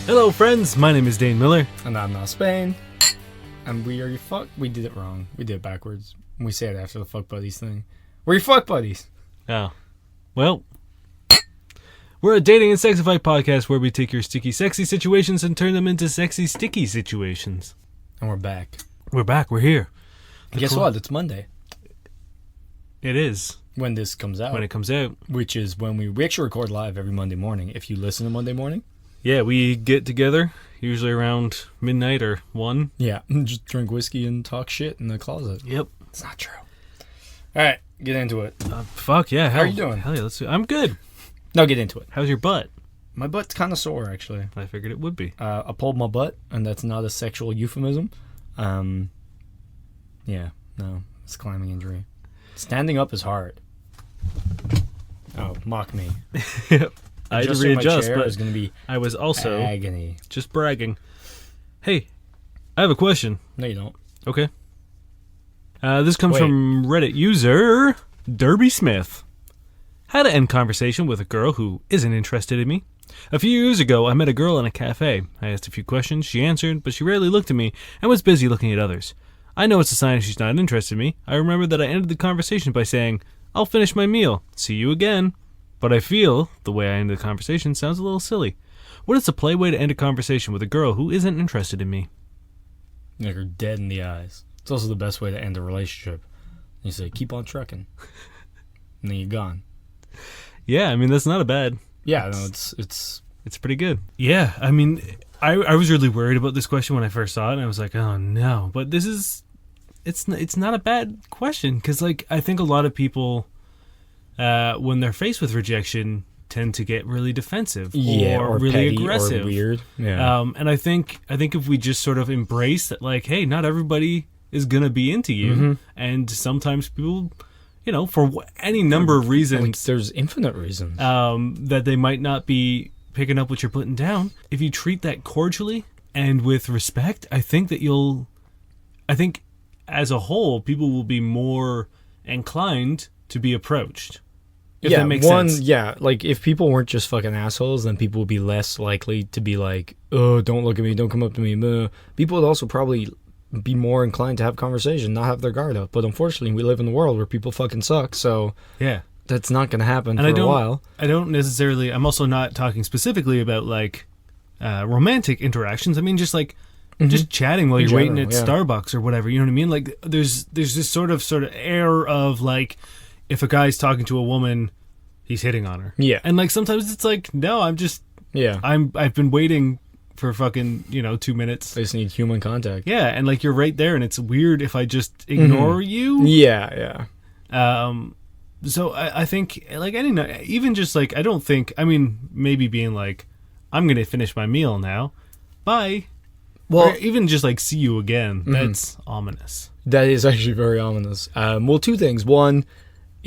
Hello, friends. My name is Dain Miller. And I'm Niall Spain. And we are your fuck. We did it wrong. We did it backwards. We say it after the fuck buddies thing. We're your fuck buddies. Oh. Well, we're a dating and sexify podcast where we take your sticky, sexy situations and turn them into sexy, sticky situations. And we're back. We're back. We're here. And guess what? It's Monday. It is. When this comes out. When it comes out. Which is when we actually record live every Monday morning. If you listen to Monday morning. Yeah, we get together, usually around midnight or 1. Yeah, just drink whiskey and talk shit in the closet. Yep. It's not true. All right, get into it. Fuck yeah. How are you doing? Hell yeah, let's do it. I'm good. No, get into it. How's your butt? My butt's kind of sore, actually. I figured it would be. I pulled my butt, and that's not a sexual euphemism. Yeah, no, it's a climbing injury. Standing up is hard. Oh, mock me. Yep. I had to readjust, but is going to be I was also agony. Just bragging. Hey, I have a question. No, you don't. Okay. This comes from Reddit user Derby Smith. How to end conversation with a girl who isn't interested in me. A few years ago, I met a girl in a cafe. I asked a few questions. She answered, but she rarely looked at me and was busy looking at others. I know it's a sign she's not interested in me. I remember that I ended the conversation by saying, "I'll finish my meal. See you again." But I feel the way I ended the conversation sounds a little silly. What is a play way to end a conversation with a girl who isn't interested in me? Like her dead in the eyes. It's also the best way to end a relationship. You say, "Keep on trucking," and then you're gone. Yeah, I mean that's not a bad. Yeah, no, it's pretty good. Yeah, I mean, I was really worried about this question when I first saw it, and I was like, oh no. But this is, it's not a bad question because like I think a lot of people. When they're faced with rejection, tend to get really defensive or really aggressive or weird. Yeah. And I think if we just sort of embrace that, like, hey, not everybody is gonna be into you, and sometimes people, for any number of reasons, like there's infinite reasons, that they might not be picking up what you're putting down. If you treat that cordially and with respect, I think as a whole, people will be more inclined to be approached. If that makes sense. Yeah, like if people weren't just fucking assholes, then people would be less likely to be like, "Oh, don't look at me, don't come up to me." People would also probably be more inclined to have conversation, not have their guard up. But unfortunately, we live in a world where people fucking suck, so yeah, that's not going to happen for a while. I don't necessarily. I'm also not talking specifically about like romantic interactions. I mean, just like just chatting while you're waiting at Starbucks or whatever. You know what I mean? Like there's this sort of air of like. If a guy's talking to a woman, he's hitting on her. Yeah. And like sometimes it's like, no, I've been waiting for fucking, 2 minutes. I just need human contact. Yeah, and like you're right there and it's weird if I just ignore you. Yeah, yeah. So I think like even just like maybe being like, I'm gonna finish my meal now. Bye. Well, or even just like see you again. That's ominous. That is actually very ominous. Well, two things. One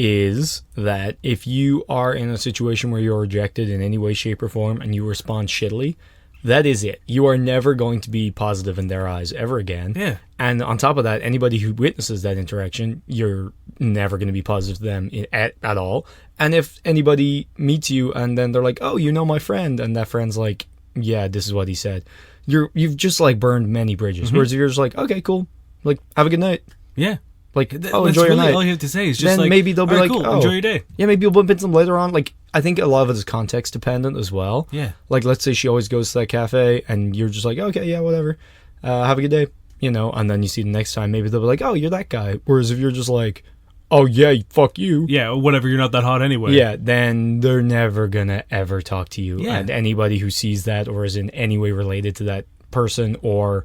is that if you are in a situation where you're rejected in any way, shape, or form and you respond shittily, that is it. You are never going to be positive in their eyes ever again. Yeah. And on top of that, anybody who witnesses that interaction, you're never going to be positive to them at all. And if anybody meets you and then they're like, "Oh, my friend," and that friend's like, "Yeah, this is what he said," you've just like burned many bridges. Whereas if you're just like, "Okay, cool. Like, have a good night." Yeah. Like, enjoy your night. All you have to say is just then like, maybe they'll be like, cool, "Oh, enjoy your day." Yeah, maybe you'll bump into them later on. Like, I think a lot of it is context dependent as well. Yeah. Like, let's say she always goes to that cafe and you're just like, "Okay, yeah, whatever. Have a good day." And then you see the next time, maybe they'll be like, "Oh, you're that guy." Whereas if you're just like, "Oh, yeah, fuck you." Yeah, whatever, you're not that hot anyway. Yeah, then they're never gonna ever talk to you. Yeah. And anybody who sees that or is in any way related to that person or,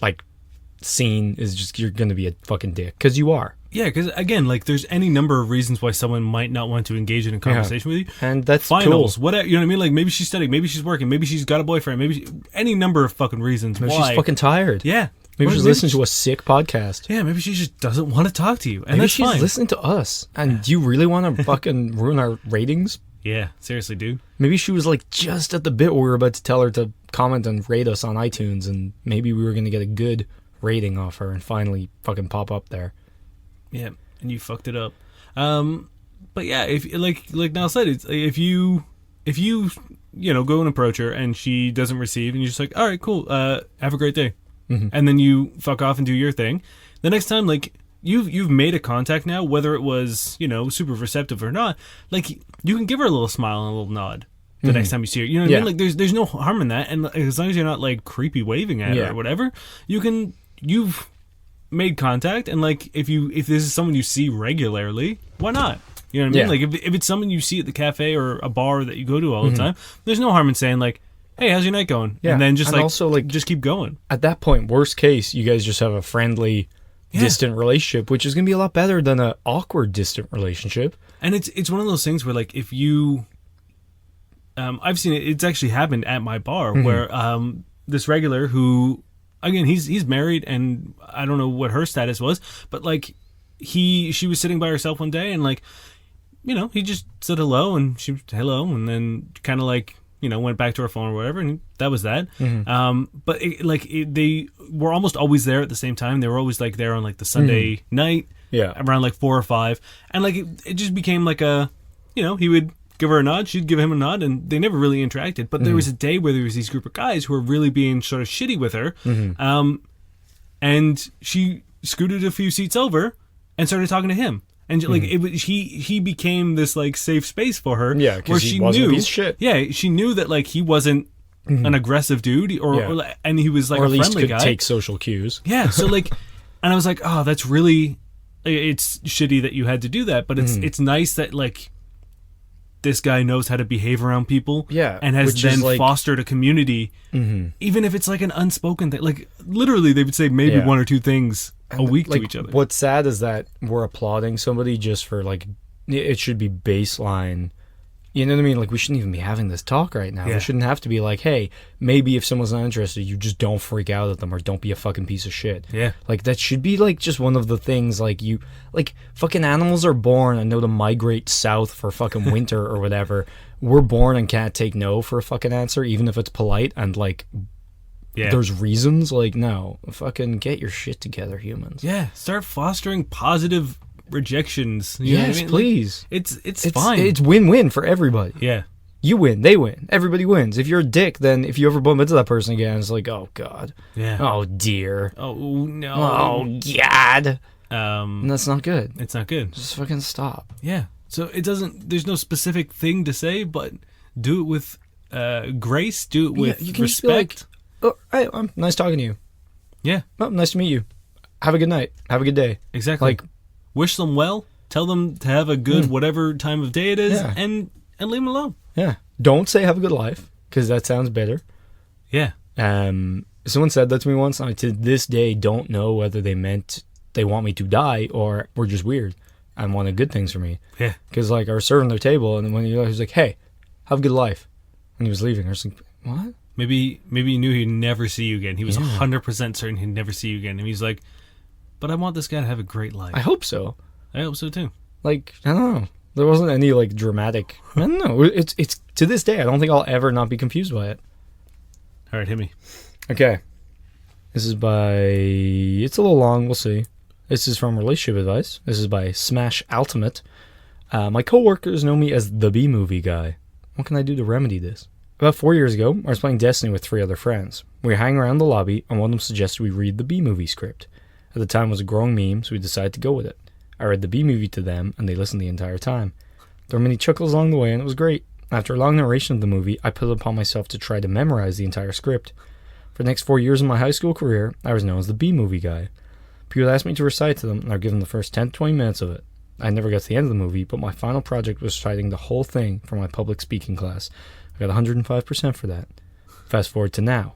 like, scene is just, you're gonna be a fucking dick. Because you are. Yeah, because again, like there's any number of reasons why someone might not want to engage in a conversation with you. And that's finals, cool. Whatever, you know what I mean? Like maybe she's studying, maybe she's working, maybe she's got a boyfriend, any number of fucking reasons maybe why. She's fucking tired. Yeah. Maybe she's listening to a sick podcast. Yeah, maybe she just doesn't want to talk to you. And maybe that's she's fine. listening to us. And do you really want to fucking ruin our ratings? Yeah, seriously, dude. Maybe she was like just at the bit where we were about to tell her to comment and rate us on iTunes, and maybe we were going to get a good rating off her and finally fucking pop up there. Yeah, and you fucked it up. But yeah, if like Niall said, it's if you go and approach her, and she doesn't receive, and you're just like, all right, cool, have a great day. Mm-hmm. And then you fuck off and do your thing. The next time, like, you've made a contact now, whether it was, super receptive or not, like, you can give her a little smile and a little nod the next time you see her. You know what I mean? Like, there's no harm in that, and as long as you're not, like, creepy waving at her or whatever, you've made contact, and, like, if this is someone you see regularly, why not? You know what I mean? Like, if it's someone you see at the cafe or a bar that you go to all the time, there's no harm in saying, like, hey, how's your night going? Yeah. And then just, like, also, like, just keep going. At that point, worst case, you guys just have a friendly, distant relationship, which is going to be a lot better than an awkward, distant relationship. And it's one of those things where, like, if you... I've seen it. It's actually happened at my bar where this regular who, again, he's married, and I don't know what her status was, but, like, she was sitting by herself one day, and, like, he just said hello, and she hello, and then kind of, like, went back to her phone or whatever, and that was that. But they were almost always there at the same time. They were always, like, there on, like, the Sunday night, around, like, 4 or 5, and, like, it just became like a, he would give her a nod, she'd give him a nod, and they never really interacted. But there was a day where there was these group of guys who were really being sort of shitty with her, and she scooted a few seats over and started talking to him. And like he became this, like, safe space for her. Yeah, because he wasn't a piece of shit. Yeah, she knew that, like, he wasn't an aggressive dude, and he was, like, or a at least friendly could guy. take social cues. Yeah, so, like, and I was like, oh, that's really, it's shitty that you had to do that, but it's nice that, like, this guy knows how to behave around people, and has then fostered a community, even if it's, like, an unspoken thing. Like, literally, they would say maybe one or two things a week to each other. What's sad is that we're applauding somebody just for, like, it should be baseline. You know what I mean? Like, we shouldn't even be having this talk right now. We shouldn't have to be like, hey, maybe if someone's not interested, you just don't freak out at them, or don't be a fucking piece of shit. Yeah. Like, that should be, like, just one of the things, like, fucking animals are born and know to migrate south for fucking winter or whatever. We're born and can't take no for a fucking answer, even if it's polite and, like, there's reasons. Like, no, fucking get your shit together, humans. Yeah, start fostering positive rejections. Yes, please. Like, it's fine. It's win-win for everybody. Yeah. You win, they win, everybody wins. If you're a dick, then if you ever bump into that person again, it's like, oh god. Yeah. Oh dear. Oh no. Oh god. And that's not good. It's not good. Just fucking stop. Yeah. So there's no specific thing to say, but do it with grace, do it with you can respect. Oh, hey, nice talking to you. Yeah. Oh, nice to meet you. Have a good night. Have a good day. Exactly. Like, wish them well. Tell them to have a good whatever time of day it is, and leave them alone. Yeah. Don't say have a good life, because that sounds bitter. Yeah. Someone said that to me once, and I to this day don't know whether they meant they want me to die or we're just weird and wanted good things for me. Yeah. Because, like, I was serving their table, and when he was like, hey, have a good life. And he was leaving. I was like, what? Maybe he knew he'd never see you again. He was 100% certain he'd never see you again. And he's like, but I want this guy to have a great life. I hope so. I hope so too. Like, I don't know. There wasn't any, like, dramatic. I don't know. It's to this day, I don't think I'll ever not be confused by it. All right, hit me. Okay. This is by... It's a little long. We'll see. This is from Relationship Advice. This is by Smash Ultimate. My coworkers know me as the B-movie guy. What can I do to remedy this? About 4 years ago, I was playing Destiny with 3 other friends. We were hanging around the lobby, and one of them suggested we read the B-movie script. At the time, it was a growing meme, so we decided to go with it. I read the B-movie to them, and they listened the entire time. There were many chuckles along the way, and it was great. After a long narration of the movie, I put it upon myself to try to memorize the entire script. For the next 4 years of my high school career, I was known as the B-movie guy. People asked me to recite to them, and I would give them the first 10 to 20 minutes of it. I never got to the end of the movie, but my final project was reciting the whole thing for my public speaking class. I got 105% for that. Fast forward to now.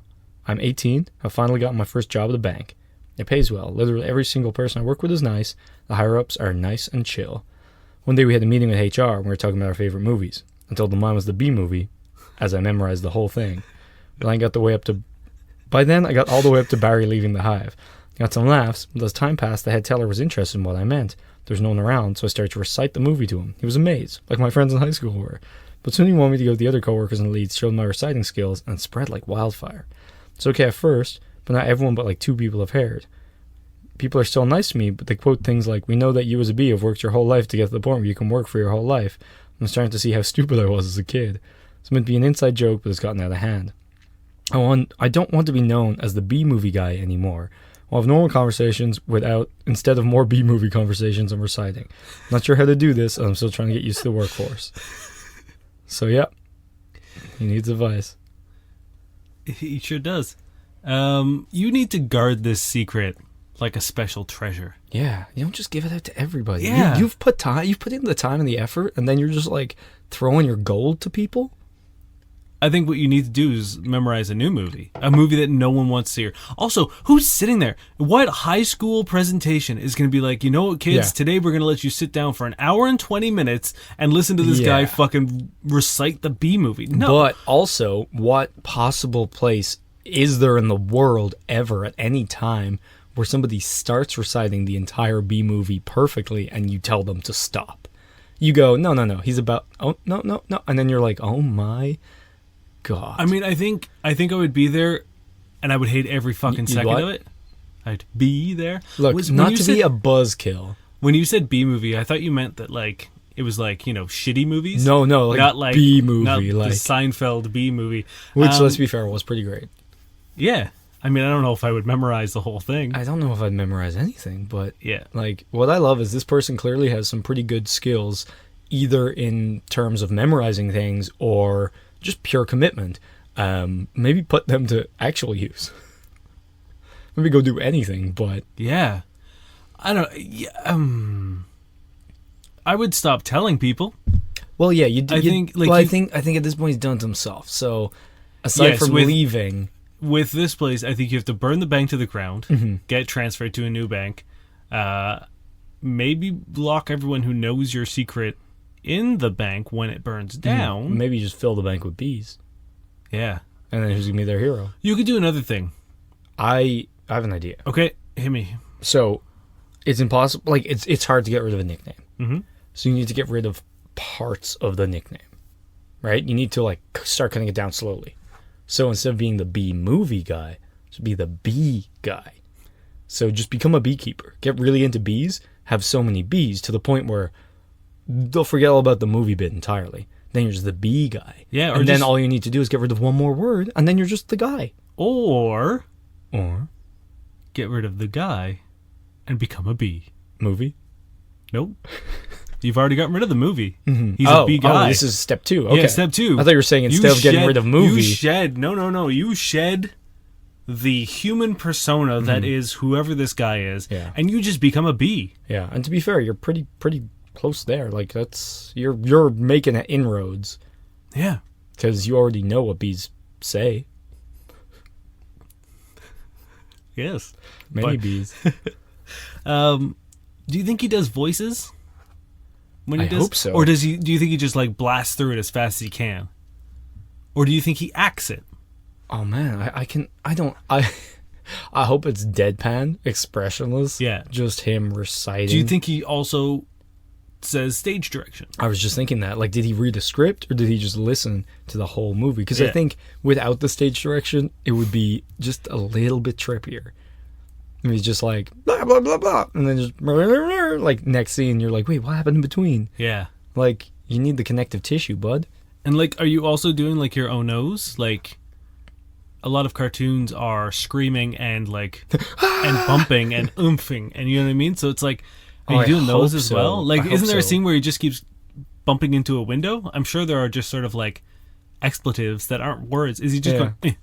I'm 18, I've finally gotten my first job at a bank. It pays well. Literally every single person I work with is nice. The higher-ups are nice and chill. One day we had a meeting with HR, and we were talking about our favorite movies. I told them mine was the B-movie, as I memorized the whole thing. By then I got all the way up to Barry leaving the hive. Got some laughs, but as time passed, the head teller was interested in what I meant. There was no one around, so I started to recite the movie to him. He was amazed, like my friends in high school were. But soon he wanted me to go with the other coworkers and leads, show them my reciting skills, and it spread like wildfire. It's okay at first, but not everyone but like 2 people have heard. People are still nice to me, but they quote things like, we know that you as a B have worked your whole life to get to the point where you can work for your whole life. I'm starting to see how stupid I was as a kid. It's meant to be an inside joke, but it's gotten out of hand. I don't want to be known as the B-movie guy anymore. I'll have normal conversations instead of more B-movie conversations I'm reciting. Not sure how to do this, and I'm still trying to get used to the workforce. So, yeah. He needs advice. He sure does. You need to guard this secret like a special treasure. Yeah, you don't just give it out to everybody. Yeah. You've put in the time and the effort, and then you're just like throwing your gold to people? I think what you need to do is memorize a new movie. A movie that no one wants to hear. Also, who's sitting there? What high school presentation is going to be like, you know what, kids? Today we're going to let you sit down for an hour and 20 minutes and listen to this guy fucking recite the B movie. No. But also, what possible place is there in the world ever at any time where somebody starts reciting the entire B movie perfectly and you tell them to stop? You go, no, he's about, oh, no. And then you're like, oh my God. I mean, I think I would be there, and I would hate every fucking second of it. I'd be there. Look, not to be a buzzkill. When you said B movie, I thought you meant that like it was like, you know, shitty movies. No, like not like B movie, not like the Seinfeld B movie. Which, let's be fair, was pretty great. Yeah, I mean, I don't know if I would memorize the whole thing. I don't know if I'd memorize anything, but yeah, like what I love is this person clearly has some pretty good skills, either in terms of memorizing things or just pure commitment. Maybe put them to actual use. Maybe go do anything, but yeah, I don't. Yeah, I would stop telling people. Well, yeah, you do. I think at this point he's done it to himself. So aside from leaving, with this place, I think you have to burn the bank to the ground, get transferred to a new bank, maybe lock everyone who knows your secret in the bank when it burns down. Maybe just fill the bank with bees. Yeah. And then who's going to be their hero? You could do another thing. I have an idea. Okay, hit me. So, it's impossible. Like, it's hard to get rid of a nickname. Mm-hmm. So you need to get rid of parts of the nickname. Right? You need to, like, start cutting it down slowly. So instead of being the B movie guy, it should be the bee guy. So just become a beekeeper. Get really into bees. Have so many bees to the point where they'll forget all about the movie bit entirely. Then you're just the bee guy. Yeah, and then all you need to do is get rid of one more word, and then you're just the guy. Or get rid of the guy and become a bee. Movie? Nope. You've already gotten rid of the movie. Mm-hmm. He's a bee guy. Oh, this is step 2. Okay. Yeah, step 2. I thought you were saying instead of getting rid of movie. You shed... No. You shed the human persona that is whoever this guy is, and you just become a bee. Yeah, and to be fair, you're pretty close there. Like, that's... You're making inroads. Yeah. Because you already know what bees say. Yes. Many bees. Do you think he does voices? When he I does? hope so. Or do you think he just like blasts through it as fast as he can? Or do you think he acts it? Oh man, I hope it's deadpan, expressionless. Yeah. Just him reciting. Do you think he also says stage direction? I was just thinking that. Like, did he read a script or did he just listen to the whole movie? Because I think without the stage direction, it would be just a little bit trippier. And he's just like, blah, blah, blah, blah. And then just, like, next scene, you're like, wait, what happened in between? Yeah. Like, you need the connective tissue, bud. And, like, are you also doing, like, your oh no's? Like, a lot of cartoons are screaming and, like, and bumping and oomping. And you know what I mean? So it's like, are you doing those as well? Like, isn't there a scene where he just keeps bumping into a window? I'm sure there are just sort of, like, expletives that aren't words. Is he just going,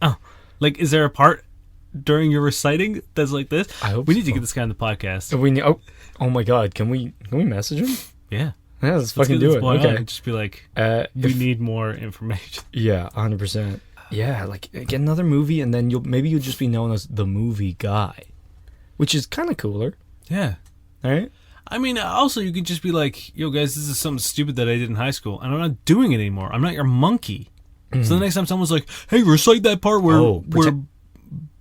oh. Like, is there a part during your reciting that's like this? I hope we need to get this guy on the podcast. Oh my god, can we message him? Yeah, let's fucking do it. Okay, just be like, we need more information. Yeah, 100%. Yeah, like get another movie, and then you'll just be known as the movie guy, which is kind of cooler. Yeah. All right. I mean, also you could just be like, yo guys, this is something stupid that I did in high school, and I'm not doing it anymore. I'm not your monkey. So the next time someone's like, hey, recite that part where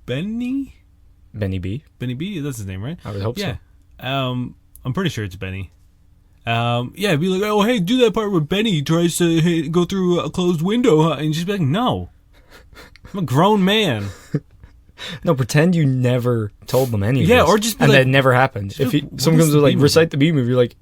Benny B, that's his name, right? I would hope so. I'm pretty sure it's Benny. Be like, oh, hey, do that part where Benny tries to go through a closed window, huh? And just be like, no, I'm a grown man. No, pretend you never told them any of this. Yeah, or just be and like, that never happened. If someone comes to like recite the B movie, you're like,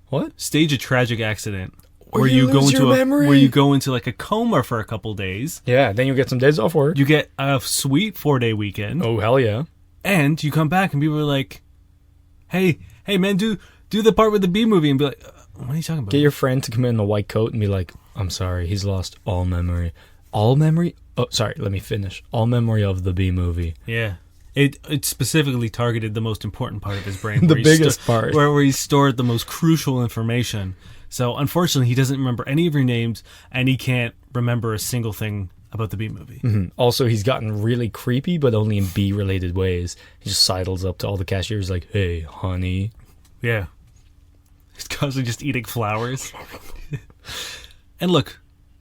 what? Stage a tragic accident. where you lose your memory. where you go into like a coma for a couple days. Yeah, then you get some days off work. You get a sweet 4-day weekend. Oh, hell yeah. And you come back and people are like, hey man, do the part with the B movie, and be like, what are you talking about? Get your friend to come in a white coat and be like, I'm sorry, he's lost all memory. All memory? Oh, sorry, let me finish. All memory of the B movie. Yeah. It specifically targeted the most important part of his brain. The biggest part. Where he stored the most crucial information. So, unfortunately, he doesn't remember any of your names, and he can't remember a single thing about the B movie. Mm-hmm. Also, he's gotten really creepy, but only in B-related ways. He just sidles up to all the cashiers like, hey, honey. Yeah. He's constantly just eating flowers. And look,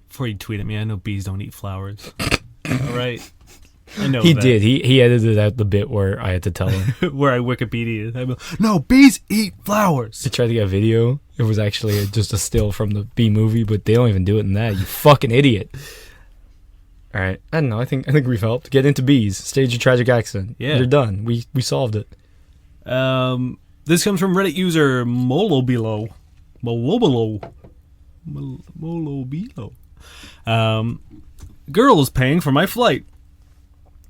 before you tweet at me, I know bees don't eat flowers. All right? I know he that. did. He edited out the bit where I had to tell him. Where I Wikipedia. I'm like, no, bees eat flowers. I tried to get a video. It was actually just a still from the B movie, but they don't even do it in that. You fucking idiot. All right. I don't know. I think we've helped. Get into bees. Stage a tragic accident. Yeah. You're done. We solved it. This comes from Reddit user Molobilo. Molobilo. Girl is paying for my flight.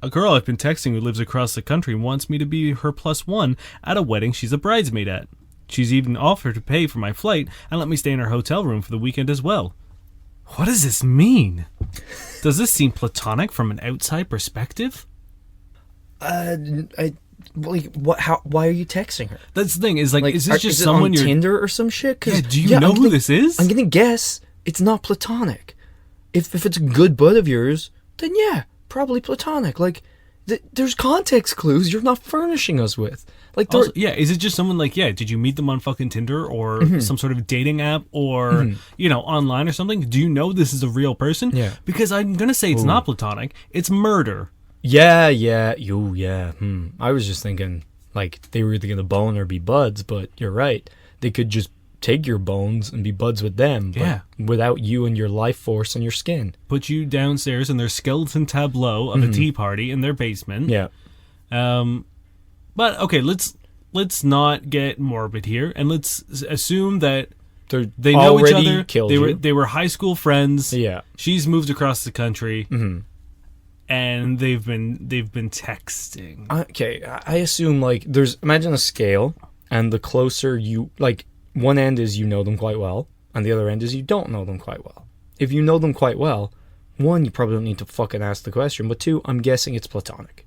A girl I've been texting who lives across the country wants me to be her +1 at a wedding she's a bridesmaid at. She's even offered to pay for my flight and let me stay in her hotel room for the weekend as well. What does this mean? Does this seem platonic from an outside perspective? What? How? Why are you texting her? That's the thing. Is this just someone you're Tinder or some shit? Yeah. Do you know who this is? I'm gonna guess it's not platonic. If it's a good bud of yours, then yeah, probably platonic. Like, there's context clues you're not furnishing us with. Like, also, yeah, is it just someone like, yeah, did you meet them on fucking Tinder or some sort of dating app or, online or something? Do you know this is a real person? Yeah. Because I'm going to say it's not platonic. It's murder. Yeah. I was just thinking, like, they were either going to bone or be buds, but you're right. They could just take your bones and be buds with them, but without you and your life force and your skin. Put you downstairs in their skeleton tableau of a tea party in their basement. Yeah. But okay, let's not get morbid here, and let's assume that they know each other. They were high school friends. Yeah. She's moved across the country, and they've been texting. Okay, I assume like imagine a scale, and the closer you like, one end is you know them quite well, and the other end is you don't know them quite well. If you know them quite well, one, you probably don't need to fucking ask the question, but two, I'm guessing it's platonic.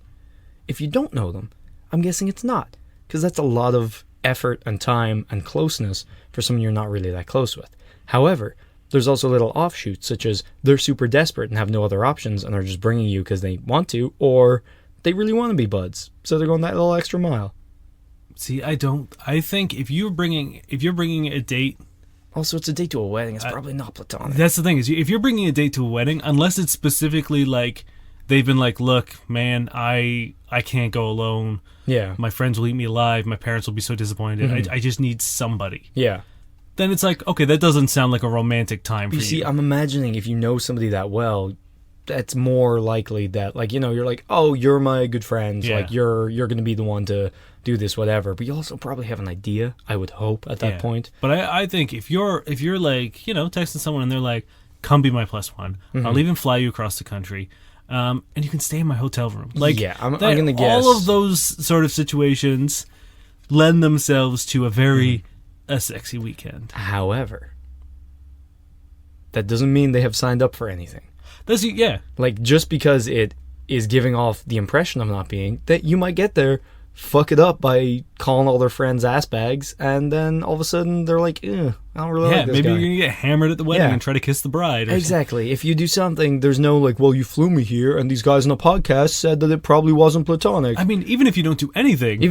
If you don't know them, I'm guessing it's not, because that's a lot of effort and time and closeness for someone you're not really that close with. However, there's also little offshoots, such as they're super desperate and have no other options and are just bringing you because they want to, or they really want to be buds, so they're going that little extra mile. See, I think if you're bringing a date. Also, it's a date to a wedding. It's probably not platonic. That's the thing, is if you're bringing a date to a wedding, unless it's specifically like they've been like, look, man, I can't go alone. Yeah. My friends will eat me alive. My parents will be so disappointed. I just need somebody. Yeah. Then it's like, okay, that doesn't sound like a romantic time for you. You see, I'm imagining if you know somebody that well, that's more likely that, like, you're like, oh, you're my good friend. Yeah. Like, you're going to be the one to do this, whatever. But you also probably have an idea, I would hope, at that point. But I think if you're like, texting someone and they're like, come be my +1. I'll even fly you across the country. And you can stay in my hotel room. Like, yeah, I'm going to guess. All of those sort of situations lend themselves to a very a sexy weekend. However, that doesn't mean they have signed up for anything. Yeah. Like, just because it is giving off the impression of not being, that you might get there, fuck it up by calling all their friends ass bags, and then all of a sudden they're like, I don't really like this maybe guy. You're gonna get hammered at the wedding and try to kiss the bride. Exactly. If you do something, there's no like, well, you flew me here, and these guys on a podcast said that it probably wasn't platonic. I mean, even if you don't do anything,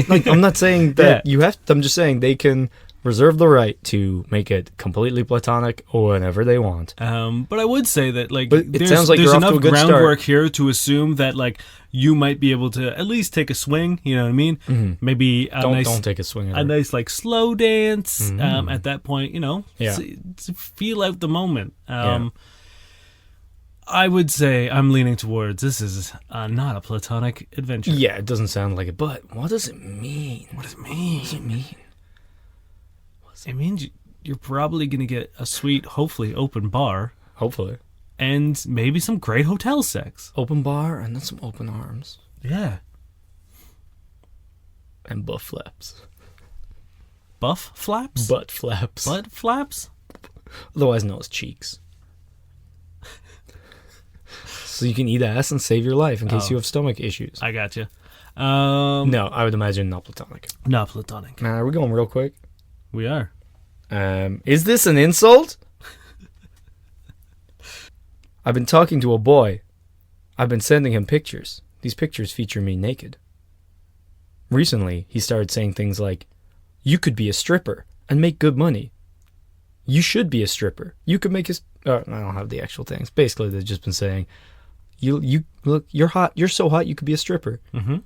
like, I'm not saying that you have to, I'm just saying they can reserve the right to make it completely platonic or whenever they want. But I would say that, like, it sounds like there's enough groundwork here to assume that, like, you might be able to at least take a swing. You know what I mean? Mm-hmm. Maybe don't take a swing. A nice like slow dance. At that point, to feel out the moment. I would say I'm leaning towards this is not a platonic adventure. Yeah, it doesn't sound like it. But what does it mean? What does it mean? What does it mean? It means you're probably going to get a sweet, hopefully open bar. Hopefully. And maybe some great hotel sex. Open bar and then some open arms. Yeah. And butt flaps. Buff flaps? Butt flaps. Butt flaps? Otherwise known as cheeks. So you can eat ass and save your life in case you have stomach issues. I gotcha. No, I would imagine not platonic. Not platonic. Man, are we going real quick? We are. Is this an insult? I've been talking to a boy. I've been sending him pictures. These pictures feature me naked. Recently, he started saying things like, you could be a stripper and make good money. You should be a stripper. You could make a... I don't have the actual things. Basically, they've just been saying, you look, you're hot. You're so hot, you could be a stripper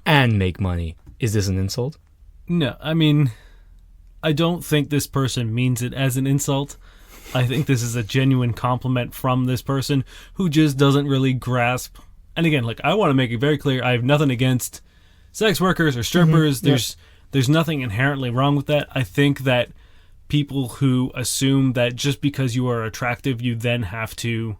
and make money. Is this an insult? No, I mean, I don't think this person means it as an insult. I think this is a genuine compliment from this person who just doesn't really grasp. And again, like, I want to make it very clear, I have nothing against sex workers or strippers. There's nothing inherently wrong with that. I think that people who assume that just because you are attractive, you then have to,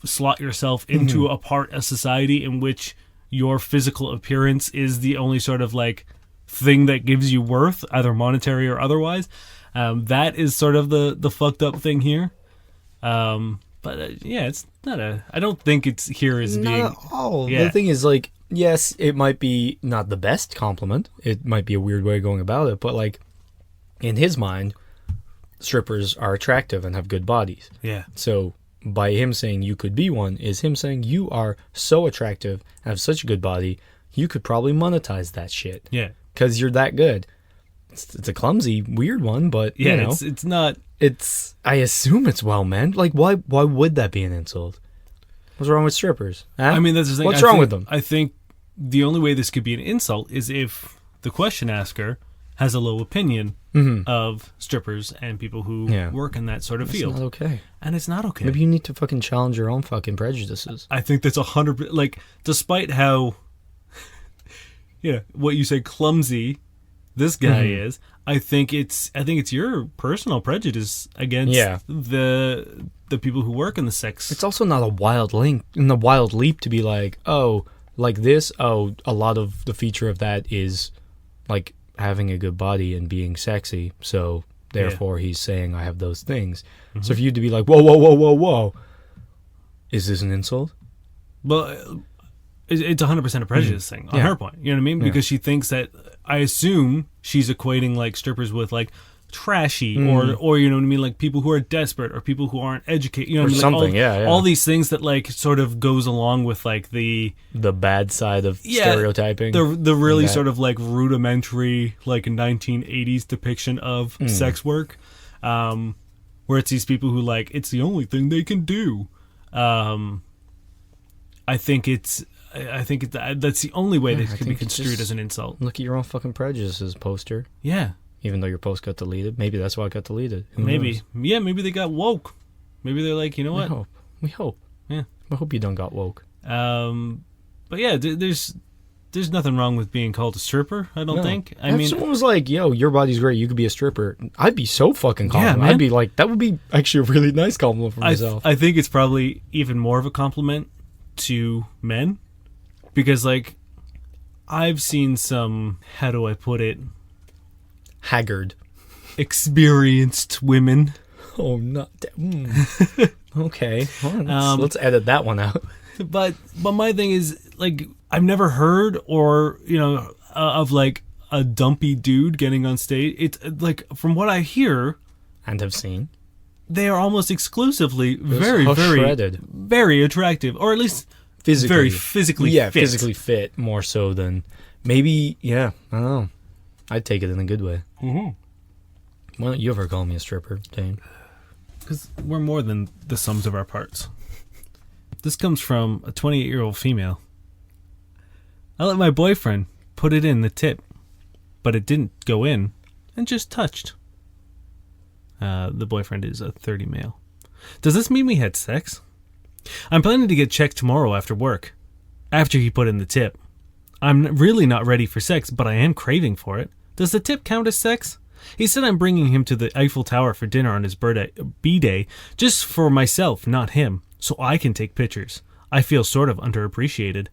slot yourself into a part of society in which your physical appearance is the only sort of like thing that gives you worth, either monetary or otherwise. That is sort of the fucked up thing here. But yeah, it's not I don't think it's here as being... Not at all. Yeah. The thing is, like, yes, it might be not the best compliment. It might be a weird way of going about it. But, like, in his mind, strippers are attractive and have good bodies. Yeah. So by him saying you could be one is him saying you are so attractive and have such a good body, you could probably monetize that shit. Yeah. Because you're that good. It's a clumsy, weird one, but, yeah, it's not... I assume it's well meant. Like, why would that be an insult? What's wrong with strippers? Huh? I mean, that's the thing. What's wrong with them? I think the only way this could be an insult is if the question asker has a low opinion of strippers and people who work in that sort of field. It's not okay. And it's not okay. Maybe you need to fucking challenge your own fucking prejudices. I think that's 100%. Like, despite how, what you say, clumsy this guy is, I think it's your personal prejudice against the people who work in the sex. It's also not a wild leap to be like, oh, like this. Oh, a lot of the feature of that is like having a good body and being sexy. So therefore, he's saying I have those things. So for you to be like, whoa, is this an insult? Well, it's 100% a prejudice thing on her point. You know what I mean? Because she thinks that, I assume she's equating like strippers with like trashy or you know what I mean, like people who are desperate or people who aren't educated. You know what I mean? Something, like all these things that like sort of goes along with like the bad side of stereotyping. The really sort of like rudimentary like 1980s depiction of sex work, where it's these people who like it's the only thing they can do. I think that's the only way that can be construed as an insult. Look at your own fucking prejudices poster. Yeah. Even though your post got deleted. Maybe that's why it got deleted. Who maybe. knows? Yeah, maybe they got woke. Maybe they're like, you know what? We hope. Yeah. I hope you done got woke. But yeah, there's nothing wrong with being called a stripper, I don't think. I if mean, someone was like, yo, your body's great, you could be a stripper, I'd be so fucking confident. man. I'd be like, that would be actually a really nice compliment for myself. I think it's probably even more of a compliment to men. Because, like, I've seen some, how do I put it? Haggard. Experienced women. Oh, not okay. Well, let's edit that one out. But my thing is, like, I've never heard or, of, like, a dumpy dude getting on stage. It's, like, from what I hear... And have seen. They are almost exclusively very, shredded. Very attractive. Or at least... Physically. Very physically fit. Yeah, physically fit more so than maybe, I don't know. I'd take it in a good way. Why don't you ever call me a stripper, Dain? Because we're more than the sums of our parts. This comes from a 28-year-old female. I let my boyfriend put it in the tip, but it didn't go in and just touched. The boyfriend is a 30 male. Does this mean we had sex? I'm planning to get checked tomorrow after work, after he put in the tip. I'm really not ready for sex, but I am craving for it. Does the tip count as sex? He said I'm bringing him to the Eiffel Tower for dinner on his B-day just for myself, not him, so I can take pictures. I feel sort of underappreciated.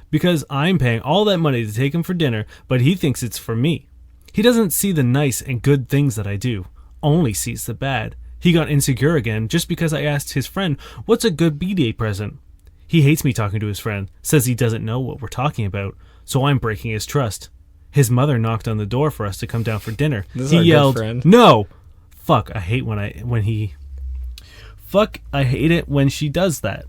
Because I'm paying all that money to take him for dinner, but he thinks it's for me. He doesn't see the nice and good things that I do, only sees the bad. He got insecure again just because I asked his friend, what's a good B-day present? He hates me talking to his friend, says he doesn't know what we're talking about, so I'm breaking his trust. His mother knocked on the door for us to come down for dinner. He yelled, "No! Fuck, I hate I hate it when she does that.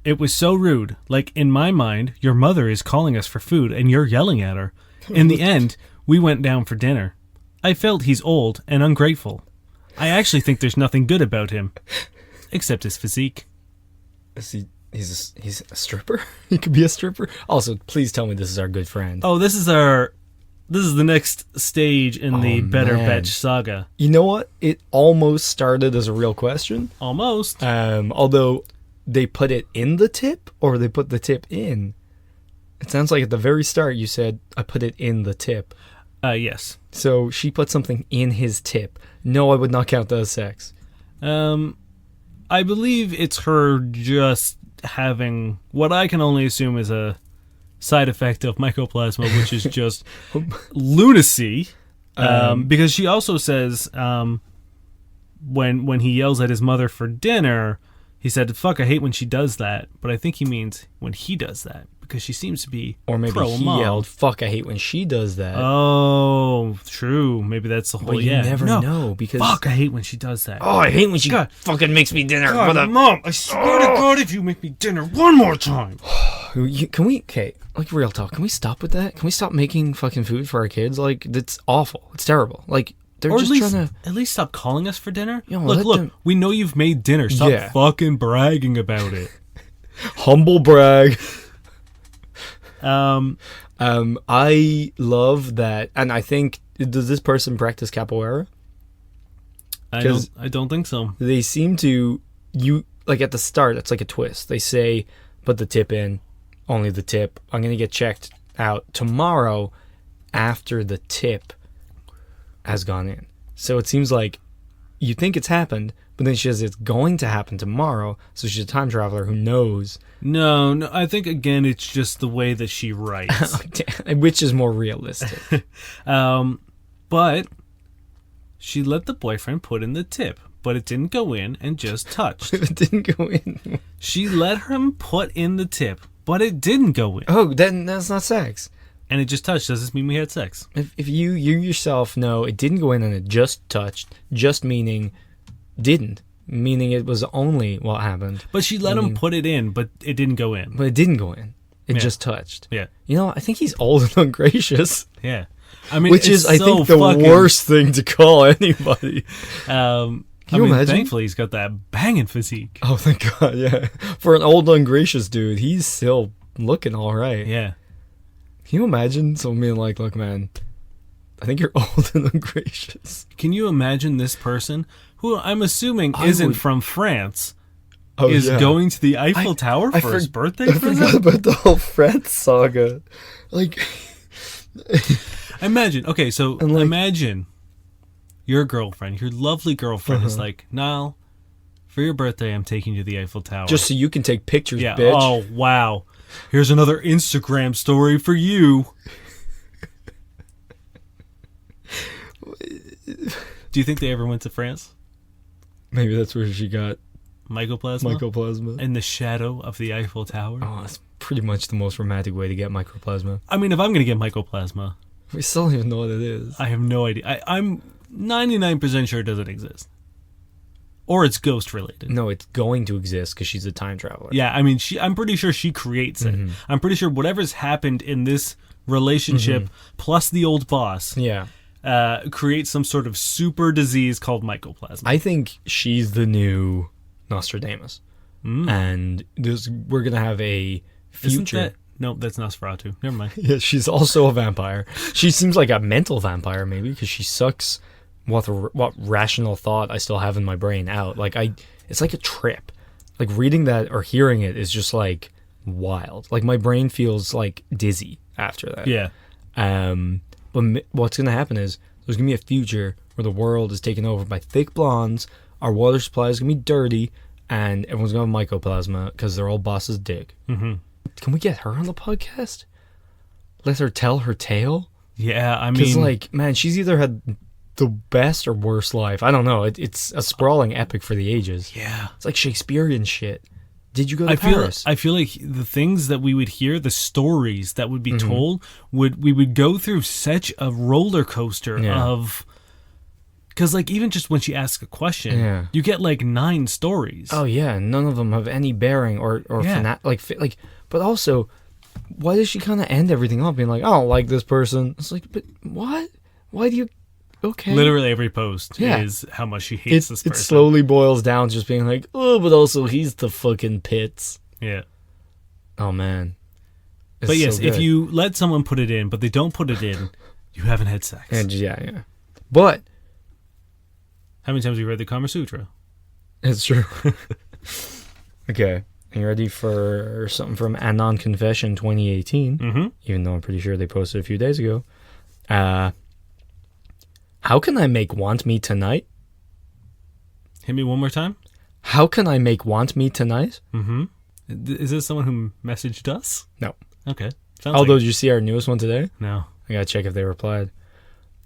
It was so rude. Like, in my mind, your mother is calling us for food and you're yelling at her. In the end, we went down for dinner. I felt he's old and ungrateful. I actually think there's nothing good about him, except his physique." He's a stripper? He could be a stripper? Also, please tell me this is our good friend. Oh, this is the next stage in the BetterBetch saga. You know what? It almost started as a real question. Almost. Although they put it in the tip or they put the tip in. It sounds like at the very start you said, I put it in the tip. Yes. So she put something in his tip. No, I would not count that as sex. I believe it's her just having what I can only assume is a side effect of mycoplasma, which is just lunacy. Because she also says when he yells at his mother for dinner, he said, "Fuck, I hate when she does that." But I think he means when he does that, because she seems to be or maybe he mom. Yelled, "Fuck, I hate when she does that." Oh, true. Maybe that's the whole. But you never know, because fuck, I hate when she does that. Oh, I hate when she fucking makes me dinner. God, Mom, I swear to God, if you make me dinner one more time. Can we? Okay, like real talk. Can we stop with that? Can we stop making fucking food for our kids? Like, that's awful. It's terrible. Like, they're or just trying to at least stop calling us for dinner. Yo, look, we know you've made dinner. Stop fucking bragging about it. Humble brag. I love that, and I think, does this person practice capoeira? I don't think so. They seem to, like at the start, it's like a twist. They say, put the tip in, only the tip. I'm gonna get checked out tomorrow after the tip has gone in. So it seems like you think it's happened, but then she says it's going to happen tomorrow. So she's a time traveler who knows. No, I think again it's just the way that she writes, which is more realistic. But she let the boyfriend put in the tip, but it didn't go in and just touched. It didn't go in. She let him put in the tip, but it didn't go in. Oh, then that's not sex. And it just touched. Does this mean we had sex? If you yourself know it didn't go in and it just touched, just meaning didn't, meaning it was only what happened. But she let him put it in, but it didn't go in. But it didn't go in. It just touched. Yeah. You know, I think he's old and ungracious. Yeah. I mean, which is, I think, the worst thing to call anybody. Can you imagine? Thankfully, he's got that banging physique. Oh, thank God, yeah. For an old, ungracious dude, he's still looking all right. Yeah. Can you imagine someone being like, look, man, I think you're old and ungracious. Can you imagine this person, who I'm assuming isn't from France, is going to the Eiffel Tower for his birthday present? I forgot about the whole France saga. Like... Imagine, okay, so imagine your girlfriend, your lovely girlfriend is like, Niall, for your birthday, I'm taking you to the Eiffel Tower. Just so you can take pictures, yeah. Bitch. Oh, wow. Here's another Instagram story for you. Do you think they ever went to France? Maybe that's where she got mycoplasma. In the shadow of the Eiffel Tower. Oh, that's pretty much the most romantic way to get mycoplasma. I mean, if I'm going to get mycoplasma... We still don't even know what it is. I have no idea. I'm 99% sure it doesn't exist. Or it's ghost related. No, it's going to exist because she's a time traveler. Yeah, I mean, I'm pretty sure she creates it. Mm-hmm. I'm pretty sure whatever's happened in this relationship, plus the old boss, creates some sort of super disease called mycoplasma. I think she's the new Nostradamus. And we're going to have a future... No, that's Nosferatu. Never mind. Yeah, she's also a vampire. She seems like a mental vampire, maybe, because she sucks what rational thought I still have in my brain out. Like, it's like a trip. Like, reading that or hearing it is just, like, wild. Like, my brain feels, like, dizzy after that. Yeah. But what's going to happen is There's going to be a future where the world is taken over by thick blondes, our water supply is going to be dirty, and everyone's going to have mycoplasma because they're all boss's dick. Mm-hmm. Can we get her on the podcast? Let her tell her tale? Yeah, I mean... Because, like, man, she's either had the best or worst life. I don't know. It's a sprawling epic for the ages. Yeah. It's like Shakespearean shit. Did you go to Paris? I feel like the things that we would hear, the stories that would be told, we would go through such a roller coaster of... Because, like, even just when she asks a question, you get, like, 9 stories. Oh, yeah. None of them have any bearing or like, but also, why does she kind of end everything off being like, I don't like this person? It's like, but what? Why do you... Okay. Literally every post is how much she hates this person. It slowly boils down to just being like, oh, but also he's the fucking pits. Yeah. Oh, man. It's but yes, so if good. you let someone put it in, but they don't put it in, you haven't had sex. And yeah. But... How many times have you read the Kama Sutra? It's true. Okay. Are you ready for something from Anon Confession 2018? Mm-hmm. Even though I'm pretty sure they posted a few days ago. How can I make want me tonight? Hit me one more time. How can I make want me tonight? Mm-hmm. Is this someone who messaged us? No. Okay. Although, did you see our newest one today? No. I gotta check if they replied.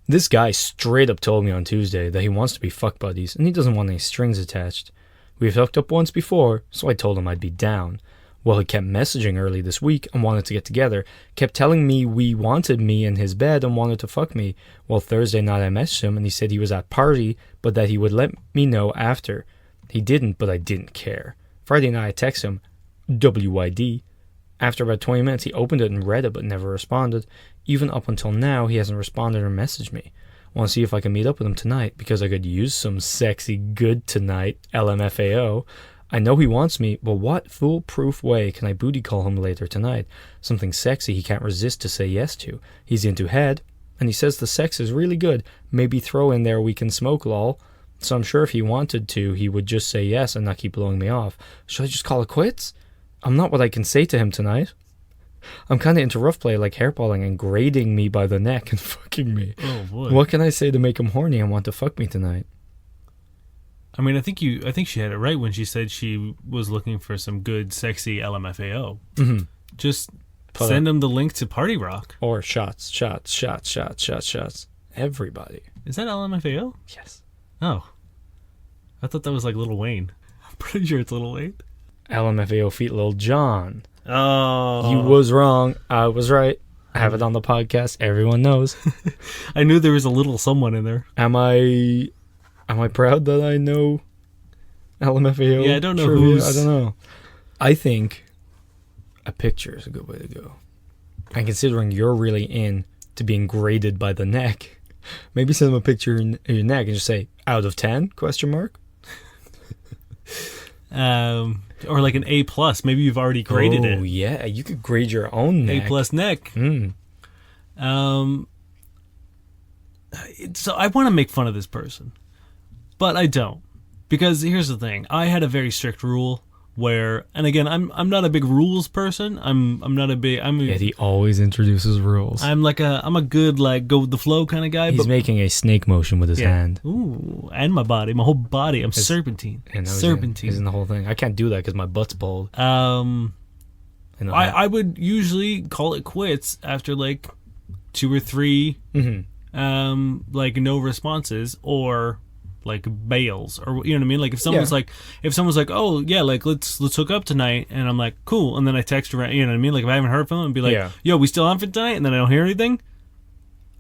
This guy straight up told me on Tuesday that he wants to be fuck buddies and he doesn't want any strings attached. We've hooked up once before, so I told him I'd be down. Well, he kept messaging early this week and wanted to get together. Kept telling me we wanted me in his bed and wanted to fuck me. Well, Thursday night I messaged him and he said he was at party, but that he would let me know after. He didn't, but I didn't care. Friday night I texted him, WYD. After about 20 minutes, he opened it and read it, but never responded. Even up until now, he hasn't responded or messaged me. Want to see if I can meet up with him tonight, because I could use some sexy good tonight, LMFAO. I know he wants me, but what foolproof way can I booty call him later tonight? Something sexy he can't resist to say yes to. He's into head, and he says the sex is really good. Maybe throw in there we can smoke lol. So I'm sure if he wanted to, he would just say yes and not keep blowing me off. Should I just call it quits? I'm not what I can say to him tonight. I'm kind of into rough play like hairballing and grating me by the neck and fucking me. Oh boy. What can I say to make him horny and want to fuck me tonight? I mean, I think she had it right when she said she was looking for some good, sexy LMFAO. Mm-hmm. Just send him the link to Party Rock. Or shots. Everybody. Is that LMFAO? Yes. Oh. I thought that was like Lil Wayne. I'm pretty sure it's Lil Wayne. LMFAO feat Lil Jon. Oh. You was wrong. I was right. I have it on the podcast. Everyone knows. I knew there was a little someone in there. Am I proud that I know LMFAO? Yeah, I don't know trivia? who's... I don't know. I think a picture is a good way to go. And considering you're really into being graded by the neck, maybe send them a picture of your neck and just say, out of 10, question mark? Or like an A+. Maybe you've already graded it. Oh, yeah. You could grade your own neck. A+ neck. Mm. So I want to make fun of this person, but I don't, because here's the thing. I had a very strict rule where, and again, I'm not a big rules person. Yet he always introduces rules. I'm a good, like, go with the flow kind of guy. He's making a snake motion with his hand. Ooh, and my whole body. I'm serpentine. Serpentine. He's in the whole thing. I can't do that because my butt's bald. I would usually call it quits after like 2 or 3, like no responses or like bails, or you know what I mean. Like if someone's like, oh yeah, like let's hook up tonight, and I'm like cool, and then I text around, you know what I mean. Like if I haven't heard from them, and be like, yo, we still on for tonight, and then I don't hear anything.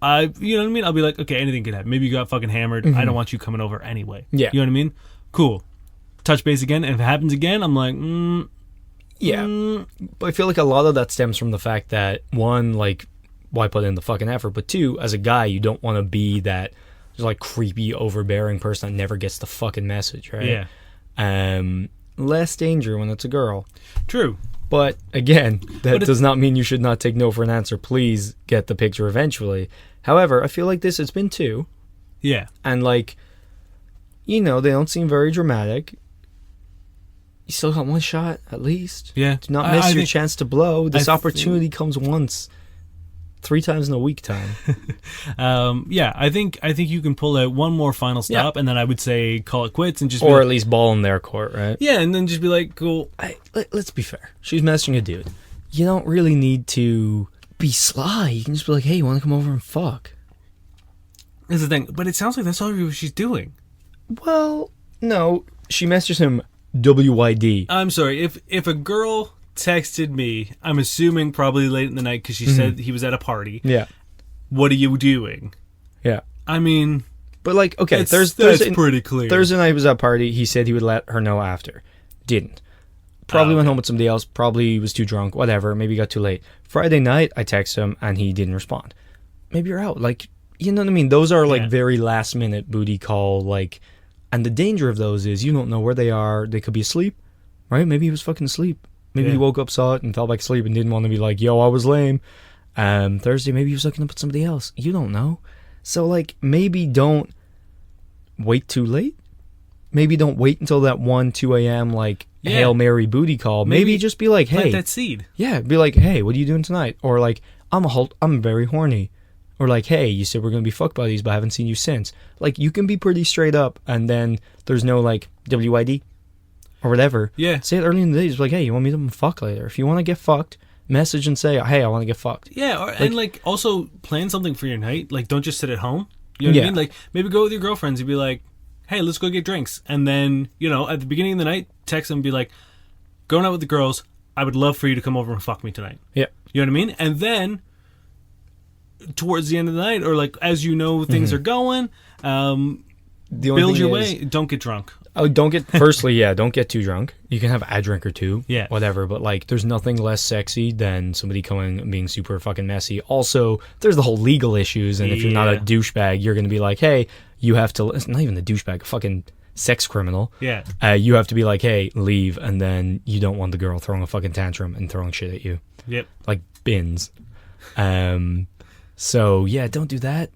You know what I mean? I'll be like, okay, anything could happen. Maybe you got fucking hammered. I don't want you coming over anyway. Yeah, you know what I mean? Cool. Touch base again, and if it happens again, I'm like, But I feel like a lot of that stems from the fact that, one, like, why put in the fucking effort? But two, as a guy, you don't want to be that just like creepy, overbearing person that never gets the fucking message, right? Yeah. Less danger when it's a girl. True. But again, that does not mean you should not take no for an answer. Please get the picture eventually. However, I feel like it's been 2. Yeah. And like, you know, they don't seem very dramatic. You still got 1 shot, at least. Yeah. Do not miss your chance to blow. This opportunity comes once. 3 times in a week time. Yeah, I think you can pull out one more final stop, and then I would say call it quits and just or at least ball in their court, right? Yeah, and then just be like, cool. Let's be fair. She's messaging a dude. You don't really need to be sly. You can just be like, hey, you want to come over and fuck? That's the thing. But it sounds like that's all she's doing. Well, no. She messages him WYD. I'm sorry. If a girl texted me, I'm assuming probably late in the night because she said he was at a party. Yeah. What are you doing? Yeah. I mean... But like, okay, that's pretty clear. Thursday night was at a party. He said he would let her know after. Didn't. Probably went home with somebody else. Probably was too drunk. Whatever. Maybe got too late. Friday night, I texted him and he didn't respond. Maybe you're out. Like, you know what I mean? Those are like very last minute booty call. Like, and the danger of those is you don't know where they are. They could be asleep, right? Maybe he was fucking asleep. Maybe he woke up, saw it, and fell back asleep and didn't want to be like, yo, I was lame. Thursday, maybe he was hooking up with somebody else. You don't know. So, like, maybe don't wait too late. Maybe don't wait until that 1, 2 a.m., like, Hail Mary booty call. Maybe just be like, hey. Plant that seed. Yeah, be like, hey, what are you doing tonight? Or like, I'm very horny. Or like, hey, you said we're going to be fuck buddies, but I haven't seen you since. Like, you can be pretty straight up, and then there's no, like, WID or whatever. Yeah. Say it early in the day. Just like, hey, you want me to fuck later? If you want to get fucked, message and say, hey, I want to get fucked. Yeah, and also plan something for your night. Like, don't just sit at home. You know what I mean? Like, maybe go with your girlfriends and be like, hey, let's go get drinks. And then, you know, at the beginning of the night, text them and be like, going out with the girls, I would love for you to come over and fuck me tonight. Yeah. You know what I mean? And then, towards the end of the night, or like, as you know things are going, build your way. Don't get drunk. Oh, don't get too drunk. You can have a drink or two. Yeah. Whatever. But, like, there's nothing less sexy than somebody coming and being super fucking messy. Also, there's the whole legal issues. And if you're not a douchebag, you're going to be like, hey, you have to... It's not even a douchebag. A fucking sex criminal. Yeah. You have to be like, hey, leave. And then you don't want the girl throwing a fucking tantrum and throwing shit at you. Yep. Like bins. So, yeah, don't do that.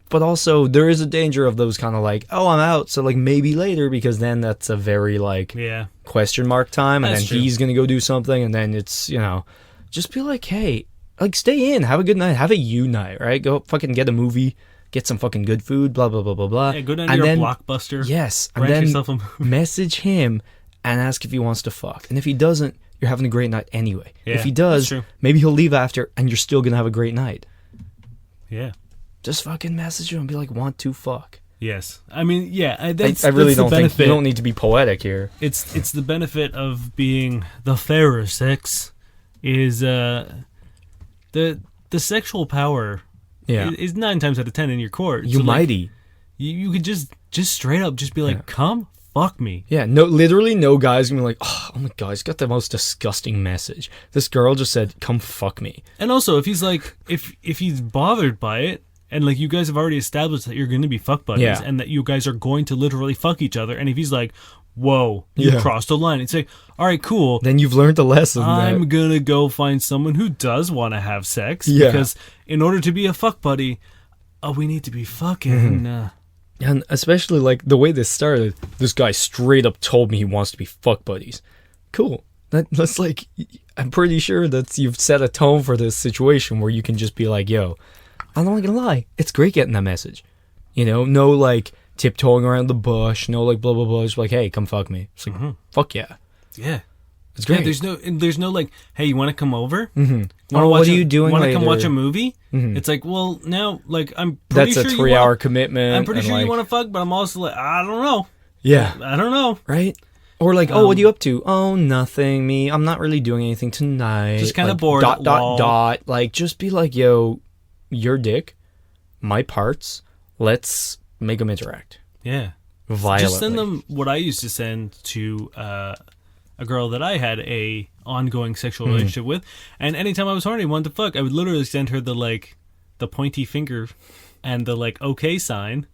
But also, there is a danger of those kind of like, oh, I'm out, so like maybe later, because then that's a very like question mark time, and then he's going to go do something, and then it's, you know, just be like, hey, like stay in, have a good night, have a you night, right? Go fucking get a movie, get some fucking good food, blah, blah, blah, blah, blah. Yeah, go down to your Blockbuster. Yes, and then yourself a movie. Message him and ask if he wants to fuck. And if he doesn't, you're having a great night anyway. Yeah, if he does, maybe he'll leave after, and you're still going to have a great night. Yeah. Just fucking message him and be like, want to fuck. Yes. I mean, yeah. I really don't think you don't need to be poetic here. It's the benefit of being the fairer sex is the sexual power is 9 times out of 10 in your court. You mighty. Like, you could just straight up just be like, come fuck me. Yeah, no, literally no guy's gonna be like, oh my god, he's got the most disgusting message. This girl just said, come fuck me. And also, if he's like, if he's bothered by it, and like you guys have already established that you're going to be fuck buddies, and that you guys are going to literally fuck each other, and if he's like, whoa, you crossed a line, it's like, all right, cool. Then you've learned a lesson. I'm going to go find someone who does want to have sex, because in order to be a fuck buddy, we need to be fucking... And especially, like, the way this started, this guy straight up told me he wants to be fuck buddies. Cool. That's like, I'm pretty sure that you've set a tone for this situation where you can just be like, yo, I'm not gonna lie, it's great getting that message. You know, no, like, tiptoeing around the bush, no, like, blah, blah, blah. Just like, hey, come fuck me. It's like, fuck yeah. Yeah. It's great. Yeah, there's no like, hey, you want to come over? What are you doing Want later? to come watch a movie? It's like, well, now, like, I'm pretty That's sure a 3-hour commitment. I'm pretty sure like, you want to fuck, but I'm also like, I don't know. Yeah. I don't know. Right? Or like, what are you up to? Oh, nothing. Me, I'm not really doing anything tonight. Just kind of like, bored. Dot. Like, just be like, yo, your dick, my parts. Let's make them interact. Yeah. Violently. Just send them what I used to send to a girl that I had a ongoing sexual relationship with, and anytime I was horny and wanted to fuck, I would literally send her the pointy finger and the like okay sign,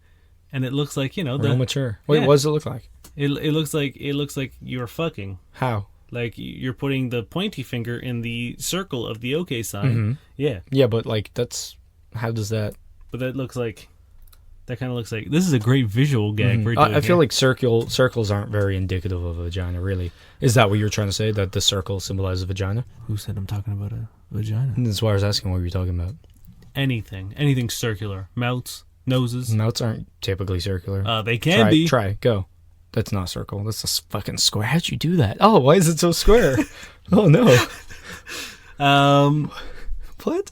and it looks like, you know, real mature. Wait, what does it look like? It looks like you're fucking. How? Like you're putting the pointy finger in the circle of the okay sign. Yeah. Yeah, but like how does that? But that kind of looks like this is a great visual gag. I feel like circles aren't very indicative of a vagina, really. Is that what you're trying to say, that the circle symbolizes a vagina? Who said I'm talking about a vagina? That's why I was asking what you were talking about. Anything circular. Mouths, noses. Mouths aren't typically circular. They can be. Try, go. That's not a circle. That's a fucking square. How'd you do that? Oh, why is it so square? Oh, no. What?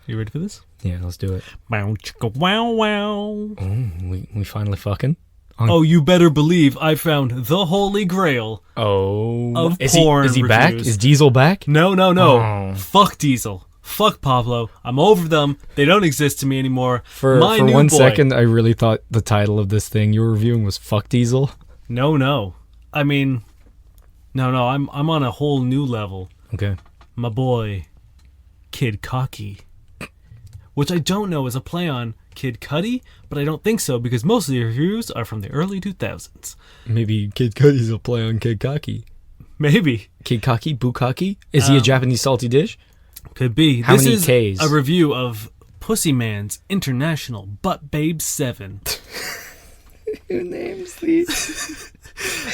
You ready for this? Yeah, let's do it. Wow, chicka, wow, wow. Oh, we finally fucking. Oh, you better believe I found the Holy Grail Oh, of porn Is he back? reviews. Is Diesel back? No. Oh. Fuck Diesel. Fuck Pablo. I'm over them. They don't exist to me anymore. For new 1 boy. second, I really thought the title of this thing you were reviewing was "Fuck Diesel." No. I mean, no. I'm on a whole new level. Okay. My boy, Kid Cocky, which I don't know is a play on Kid Cudi, but I don't think so because most of the reviews are from the early 2000s. Maybe Kid Cudi's a play on Kid Cocky. Maybe. Kid Cocky? Bukkake? Is he a Japanese salty dish? Could be. How this many is Ks? a review of Pussy Man's International Butt Babe 7. Who names these?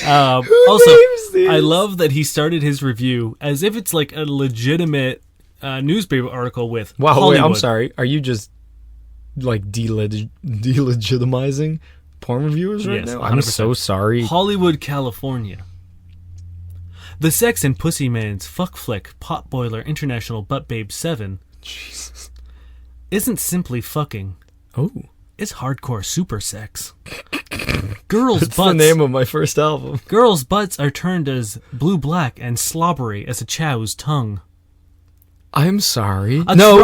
Also, names these? I love that he started his review as if it's like a legitimate newspaper article with Wow, Hollywood. wait, I'm sorry. Are you just like delegitimizing porn reviewers right Yes, now? I'm 100%. so sorry. Hollywood, California. The Sex and Pussy Man's Fuck Flick Potboiler International Butt Babe 7 Jesus. isn't simply fucking. Oh. It's hardcore super sex. Girls' That's butts. the name of my first album. Girls' butts are turned as blue-black and slobbery as a chow's tongue. I'm sorry. A No.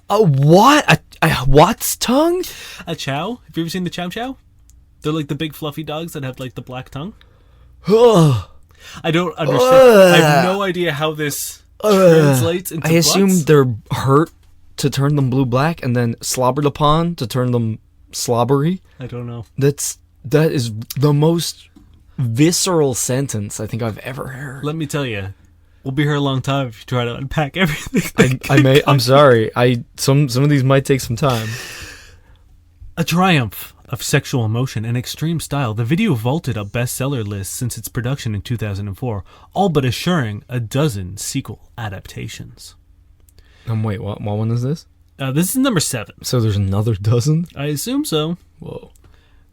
What? A what's tongue? A chow? Have you ever seen the chow chow? They're like the big fluffy dogs that have like the black tongue. Ugh. I don't understand. I have no idea how this translates into I assume butts. they're hurt to turn them blue-black and then slobbered upon to turn them slobbery. I don't know. That is the most visceral sentence I think I've ever heard. Let me tell you, we'll be here a long time if you try to unpack everything. I'm sorry. Some of these might take some time. A triumph of sexual emotion and extreme style, the video vaulted up bestseller lists since its production in 2004, all but assuring a dozen sequel adaptations. Wait, what one is this? This is number 7. So there's another dozen? I assume so. Whoa.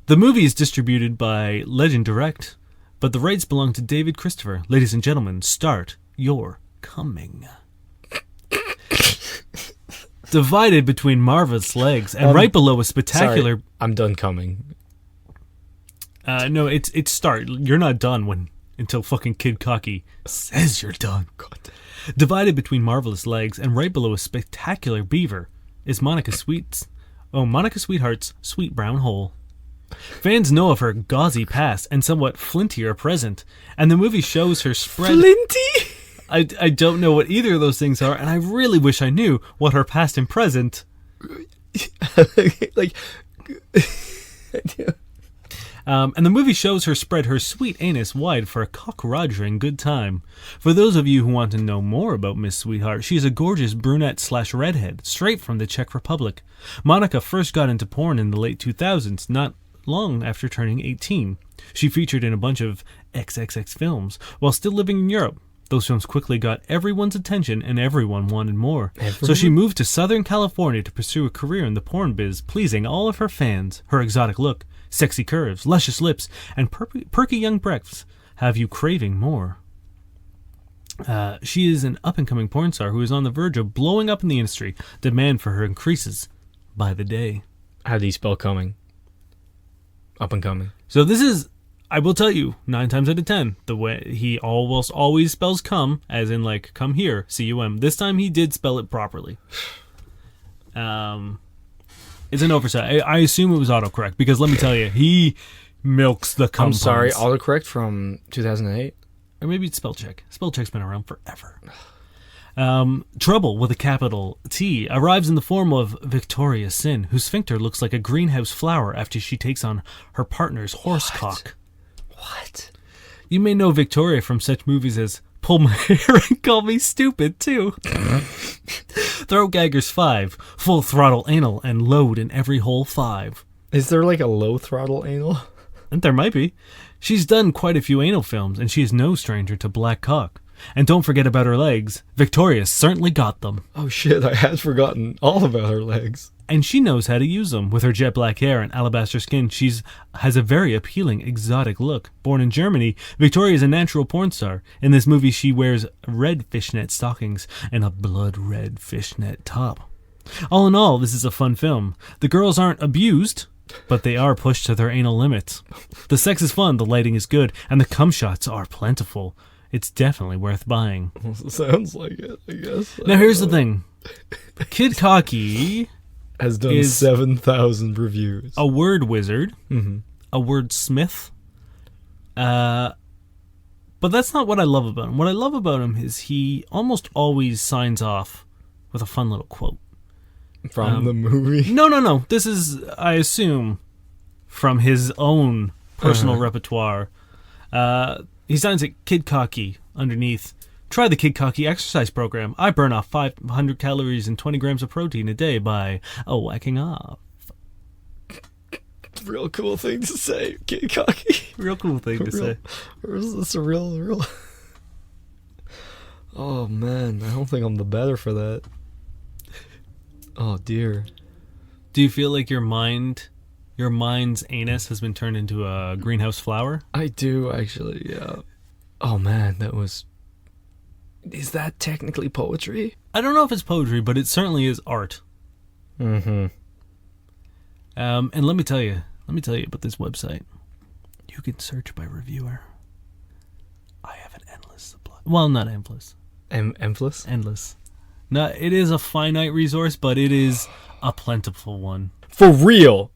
The movie is distributed by Legend Direct, but the rights belong to David Christopher. Ladies and gentlemen, start your coming. Divided between Marva's legs and right below a spectacular... Sorry, I'm done coming. No, it's start. You're not done until fucking Kid Cocky says you're done. God. Divided between marvelous legs and right below a spectacular beaver is Monica Sweetheart's sweet brown hole. Fans know of her gauzy past and somewhat flintier present, and the movie shows her spread... Flinty? I don't know what either of those things are, and I really wish I knew what her past and present... Like... and the movie shows her spread her sweet anus wide for a cock-rogering good time. For those of you who want to know more about Miss Sweetheart, she is a gorgeous brunette/redhead, straight from the Czech Republic. Monica first got into porn in the late 2000s, not long after turning 18. She featured in a bunch of XXX films, while still living in Europe. Those films quickly got everyone's attention, and everyone wanted more. So she moved to Southern California to pursue a career in the porn biz, pleasing all of her fans. Her exotic look, sexy curves, luscious lips, and perky young breasts have you craving more. She is an up-and-coming porn star who is on the verge of blowing up in the industry. Demand for her increases by the day. How do you spell coming? Up and coming. So this is, I will tell you, 9 times out of 10, the way he almost always spells come, as in like come here, C-U-M. This time he did spell it properly. It's an oversight. I assume it was autocorrect, because let me tell you, he milks the cum I'm sorry, puns. autocorrect from 2008? Or maybe it's spell check. Spell check's been around forever. Trouble with a capital T arrives in the form of Victoria Sin, whose sphincter looks like a greenhouse flower after she takes on her partner's horse cock. What? You may know Victoria from such movies as Pull My Hair and Call Me Stupid, too. Throat Gaggers 5, Full Throttle Anal, and Load in Every Hole 5. Is there like a low throttle anal? And there might be. She's done quite a few anal films, and she is no stranger to black cock. And don't forget about her legs. Victoria's certainly got them. Oh shit, I had forgotten all about her legs. And she knows how to use them. With her jet black hair and alabaster skin, has a very appealing, exotic look. Born in Germany, Victoria is a natural porn star. In this movie, she wears red fishnet stockings and a blood-red fishnet top. All in all, this is a fun film. The girls aren't abused, but they are pushed to their anal limits. The sex is fun, the lighting is good, and the cum shots are plentiful. It's definitely worth buying. Sounds like it, I guess. Now here's the thing. Kid Cocky has done 7,000 reviews. A word wizard, a word smith. But that's not what I love about him. What I love about him is he almost always signs off with a fun little quote. From the movie? No. This is, I assume, from his own personal repertoire. He signs it Kid Cocky underneath. Try the Kid Cocky exercise program. I burn off 500 calories and 20 grams of protein a day by whacking off. Real cool thing to say, Kid Cocky. Real cool thing to say. Or is this a real... Oh man, I don't think I'm the better for that. Oh dear. Do you feel like your mind's anus has been turned into a greenhouse flower? I do, actually, yeah. Oh man, that was... Is that technically poetry? I don't know if it's poetry, but it certainly is art. Mm-hmm. And let me tell you about this website. You can search by reviewer. I have an endless supply. Well, not endless. Endless? Endless. No, it is a finite resource, but it is a plentiful one. For real!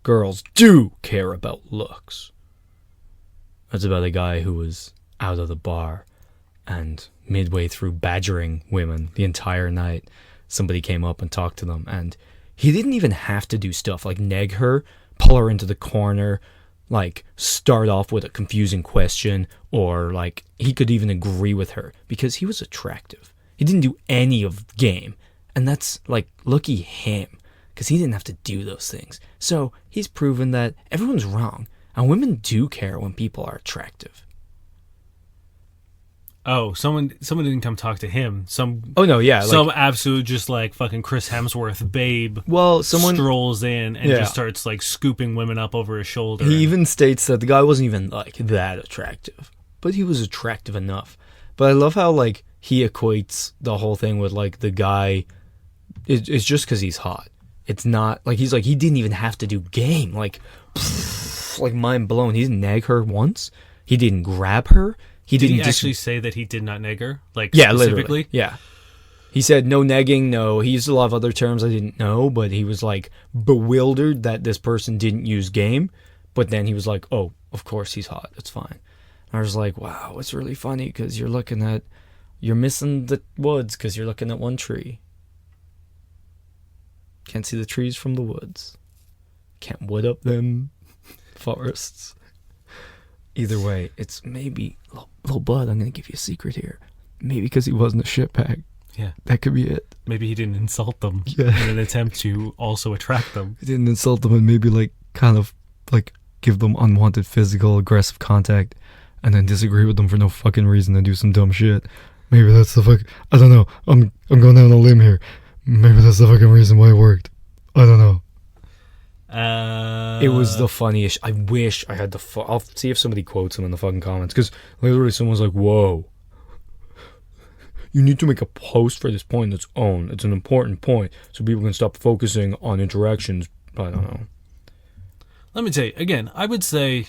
Girls do care about looks. That's about a guy who was out of the bar, and midway through badgering women the entire night, somebody came up and talked to them, and he didn't even have to do stuff like neg her, pull her into the corner, like start off with a confusing question, or like he could even agree with her because he was attractive. He didn't do any of the game, and that's like lucky him because he didn't have to do those things. So he's proven that everyone's wrong, and women do care when people are attractive. Oh, someone didn't come talk to him. Some absolute just like fucking Chris Hemsworth babe. Well, someone strolls in and just starts like scooping women up over his shoulder. He even states that the guy wasn't even like that attractive, but he was attractive enough. But I love how like he equates the whole thing with like the guy. It's just because he's hot. It's not like he's like he didn't even have to do game. Like mind blown. He didn't nag her once. He didn't grab her. Did he actually say that he did not neg her? Like, yeah, specifically? Literally. Yeah. He said no negging, no. He used a lot of other terms I didn't know, but he was like bewildered that this person didn't use game. But then he was like, oh, of course he's hot. It's fine. And I was like, wow, it's really funny because you're missing the woods because you're looking at one tree. Can't see the trees from the woods. Can't wood up them forests. Either way, it's maybe... Little bud, I'm going to give you a secret here. Maybe because he wasn't a shitbag. Yeah. That could be it. Maybe he didn't insult them in an attempt to also attract them. He didn't insult them and maybe like kind of like give them unwanted physical aggressive contact and then disagree with them for no fucking reason and do some dumb shit. Maybe that's the fuck... I don't know. I'm going down a limb here. Maybe that's the fucking reason why it worked. I don't know. It was the funniest. I wish I had the... I'll see if somebody quotes him in the fucking comments. Because literally someone's like, whoa. You need to make a post for this point that's own. It's an important point. So people can stop focusing on interactions. I don't know. Let me tell you. Again, I would say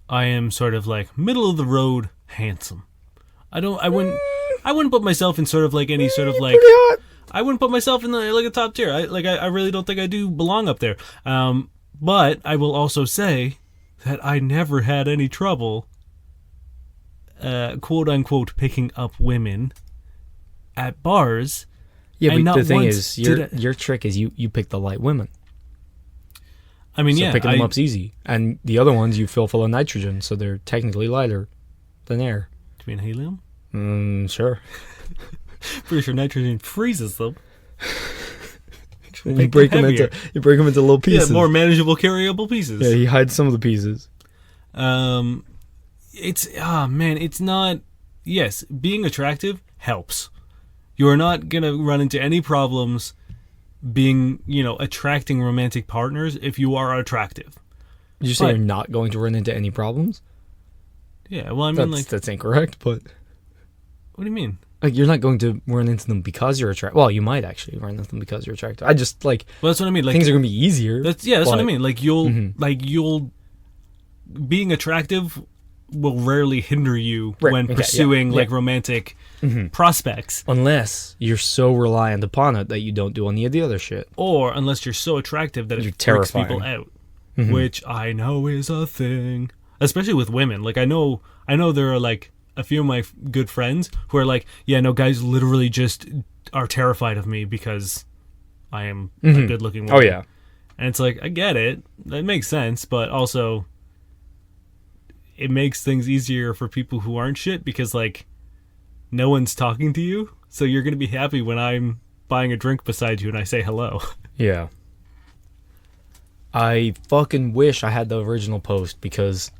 I am sort of like middle of the road handsome. I wouldn't put myself in sort of like any sort of like... I wouldn't put myself in the like a top tier. I really don't think I do belong up there. But I will also say that I never had any trouble, quote unquote, picking up women at bars. Yeah, but the thing is, your trick is you pick the light women. I mean, so picking them up's easy, and the other ones you fill full of nitrogen, so they're technically lighter than air. Do you mean helium? Sure. Pretty sure nitrogen freezes them. You break them into little pieces. Yeah, more manageable, carryable pieces. Yeah, he hides some of the pieces. It's not. yes, being attractive helps. You are not going to run into any problems being, attracting romantic partners if you are attractive. You say you're not going to run into any problems? Yeah, well, I mean, that's incorrect, but... What do you mean? Like, you're not going to run into them because you're attractive. Well, you might actually run into them because you're attractive. I just, Well, that's what I mean. Things are going to be easier. That's what I mean. You'll... Being attractive will rarely hinder you when pursuing, romantic prospects. Unless you're so reliant upon it that you don't do any of the other shit. Or unless you're so attractive that it freaks people out. Which I know is a thing. Especially with women. I know there are, a few of my good friends who are guys literally just are terrified of me because I am a good-looking woman. Oh, yeah. And it's I get it. That makes sense, but also it makes things easier for people who aren't shit because, no one's talking to you, so you're going to be happy when I'm buying a drink beside you and I say hello. Yeah. I fucking wish I had the original post because,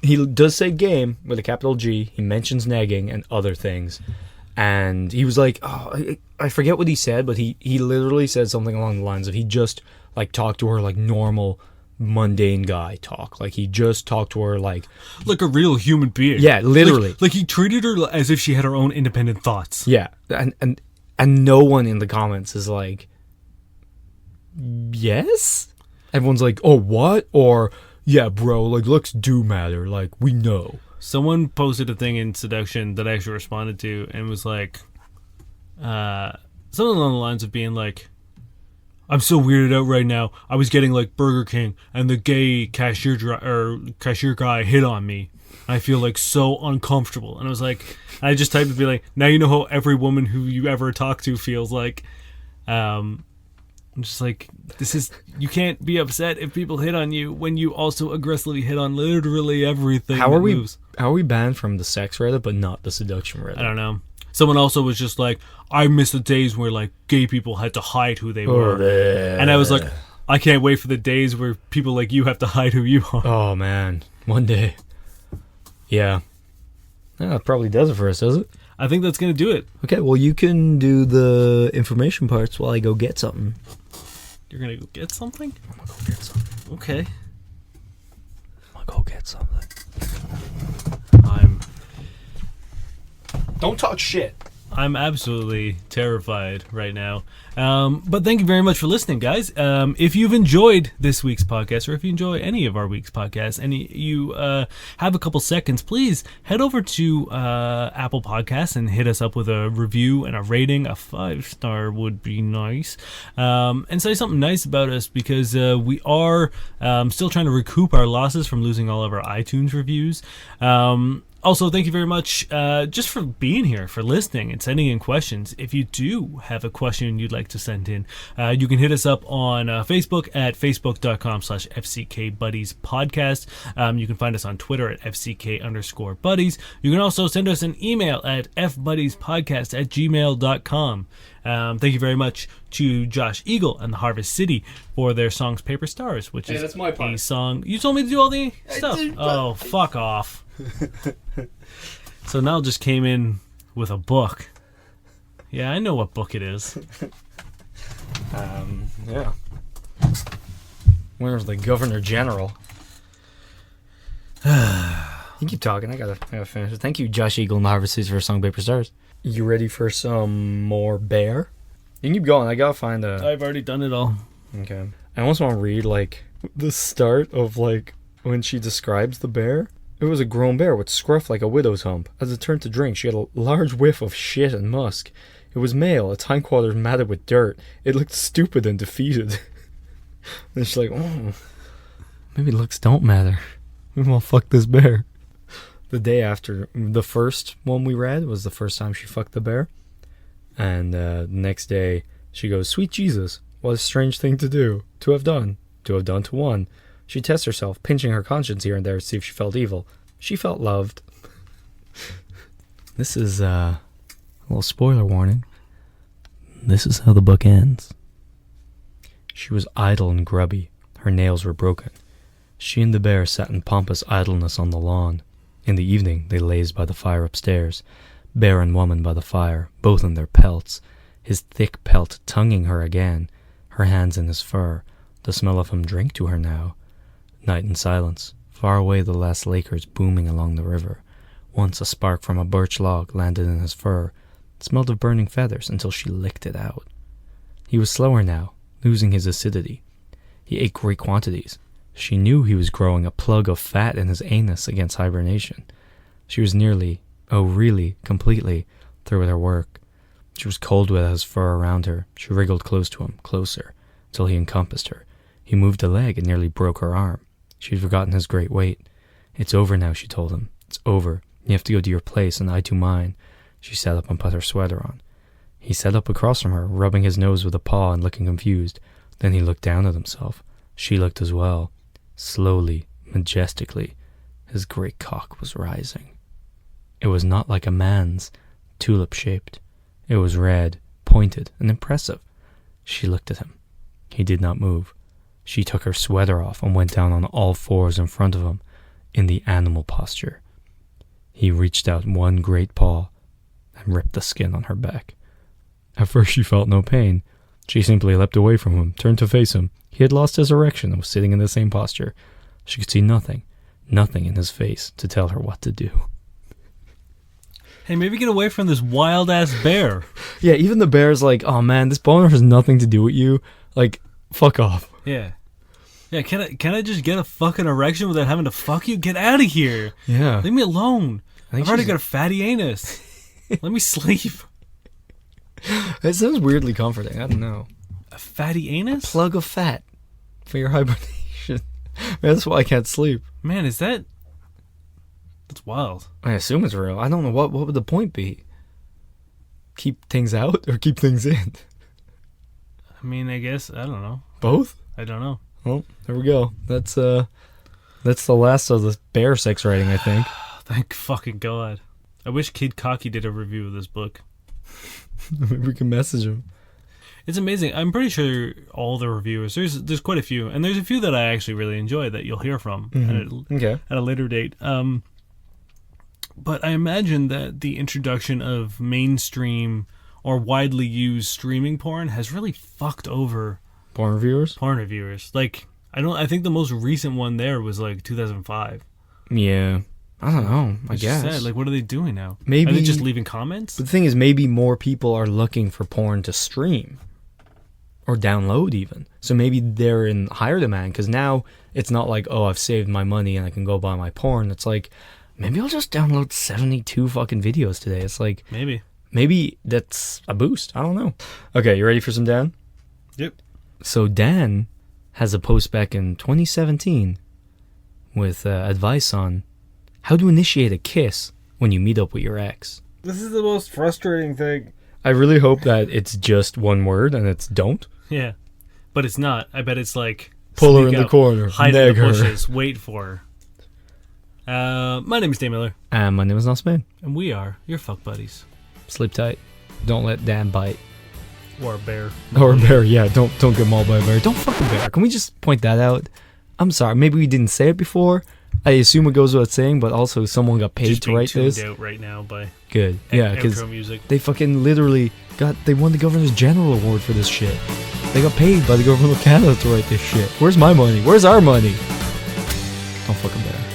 he does say game with a capital G. He mentions negging and other things. And he was I forget what he said, but he literally said something along the lines of he just, talked to her like normal, mundane guy talk. He just talked to her like a real human being. Yeah, literally. He treated her as if she had her own independent thoughts. Yeah. And no one in the comments is yes? Everyone's oh, what? Or, yeah, bro, looks do matter. We know. Someone posted a thing in Seduction that I actually responded to and was something along the lines of being I'm so weirded out right now. I was getting Burger King and the gay cashier guy hit on me. I feel so uncomfortable. And I was I just typed to be now you know how every woman who you ever talk to feels I'm just this is, you can't be upset if people hit on you when you also aggressively hit on literally everything. How are we banned from the sex Reddit but not the seduction Reddit? I don't know. Someone also was just I miss the days where gay people had to hide who they were. And I was I can't wait for the days where people like you have to hide who you are. Oh man, one day. Yeah. That probably does it for us, does it? I think that's going to do it. Okay, well you can do the information parts while I go get something. You're going to go get something? I'm going to go get something. Okay. I'm going to go get something. Don't talk shit. I'm absolutely terrified right now. But thank you very much for listening, guys. If you've enjoyed this week's podcast, or if you enjoy any of our week's podcasts, and you have a couple seconds, please head over to Apple Podcasts and hit us up with a review and a rating. A 5-star would be nice. And say something nice about us, because we are still trying to recoup our losses from losing all of our iTunes reviews. Also, thank you very much just for being here, for listening, and sending in questions. If you do have a question you'd like to send in, you can hit us up on Facebook at facebook.com/FCKBuddiesPodcast. You can find us on Twitter at FCK_buddies. You can also send us an email at fbuddiespodcast@gmail.com. Thank you very much to Josh Eagle and the Harvest City for their songs Paper Stars, which is that's my part. A song. You told me to do all the stuff. Oh, fuck off. So Niall just came in with a book. Yeah, I know what book it is. Yeah. Where's the Governor General? You keep talking. I gotta finish it. Thank you, Josh Eagle and the Harvest City for song Paper Stars. You ready for some more bear? You can keep going. I gotta find a... I've already done it all. Okay. I almost want to read, the start of, when she describes the bear. It was a grown bear with scruff like a widow's hump. As it turned to drink, she had a large whiff of shit and musk. It was male, its hindquarters matted with dirt. It looked stupid and defeated. And she's maybe looks don't matter. Maybe I'll fuck this bear. The day after, the first one we read was the first time she fucked the bear. And the next day, she goes, "Sweet Jesus, what a strange thing to do. To have done to one." She tests herself, pinching her conscience here and there to see if she felt evil. She felt loved. This is a little spoiler warning. This is how the book ends. She was idle and grubby. Her nails were broken. She and the bear sat in pompous idleness on the lawn. In the evening, they lazed by the fire upstairs, bear and woman by the fire, both in their pelts, his thick pelt tonguing her again, her hands in his fur, the smell of him drink to her now. Night and silence, far away the last Lakers booming along the river. Once a spark from a birch log landed in his fur. It smelled of burning feathers until she licked it out. He was slower now, losing his acidity. He ate great quantities. She knew he was growing a plug of fat in his anus against hibernation. She was nearly, oh really, completely, through with her work. She was cold with his fur around her. She wriggled close to him, closer, till he encompassed her. He moved a leg and nearly broke her arm. She had forgotten his great weight. It's over now, she told him. It's over. You have to go to your place and I to mine. She sat up and put her sweater on. He sat up across from her, rubbing his nose with a paw and looking confused. Then he looked down at himself. She looked as well. Slowly, majestically, his great cock was rising. It was not like a man's, tulip-shaped. It was red, pointed, and impressive. She looked at him. He did not move. She took her sweater off and went down on all fours in front of him, in the animal posture. He reached out one great paw and ripped the skin on her back. At first she felt no pain. She simply leapt away from him, turned to face him. He had lost his erection and was sitting in the same posture. She could see nothing in his face to tell her what to do. Hey, maybe get away from this wild-ass bear. Yeah, even the bear's like, oh man, this boner has nothing to do with you. Like, fuck off. Yeah. Yeah, can I just get a fucking erection without having to fuck you? Get out of here. Yeah. Leave me alone. I've already she's- got a fatty anus. Let me sleep. It sounds weirdly comforting. I don't know. A fatty anus? Plug of fat for your hibernation. Man, that's why I can't sleep. Man, that's wild. I assume it's real. I don't know. What would the point be? Keep things out or keep things in? I mean, I guess, I don't know. Both? I don't know. Well, there we go. That's the last of the bear sex writing, I think. Thank fucking God. I wish Kid Cocky did a review of this book. Maybe we can message him. It's amazing. I'm pretty sure all the reviewers, there's quite a few, and there's a few that I actually really enjoy that you'll hear from Okay. at a later date. But I imagine that the introduction of mainstream or widely used streaming porn has really fucked over Porn reviewers? porn reviewers. Like, I think the most recent one there was like 2005. Yeah. I don't know. I It's guess. just sad. Like, what are they doing now? Maybe- Are they just leaving comments? But the thing is, maybe more people are looking for porn to stream or download even. So maybe they're in higher demand because now it's not like, oh, I've saved my money and I can go buy my porn. It's like, maybe I'll just download 72 fucking videos today. It's like, maybe that's a boost. I don't know. Okay, you ready for some Dan? Yep. So Dan has a post back in 2017 with advice on how to initiate a kiss when you meet up with your ex. This is the most frustrating thing. I really hope that it's just one word and it's don't. Yeah. But it's not. I bet it's like... Pull her sneak in the out, corner. hide in Neg the her. bushes. Wait for her. My name is Dain Miller. And my name is Niall Spain. And we are your fuck buddies. Sleep tight. Don't let Dan bite. Or a bear. Or a bear, yeah. Don't get mauled by a bear. Don't fuck a bear. Can we just point that out? I'm sorry. Maybe we didn't say it before. I assume it goes without saying, but also someone got paid Just to being write tuned this. out right now by Good. Yeah, because outro music. they fucking literally they won the Governor's General Award for this shit. They got paid by the government of Canada to write this shit. Where's my money? Where's our money? Don't fuck a bear.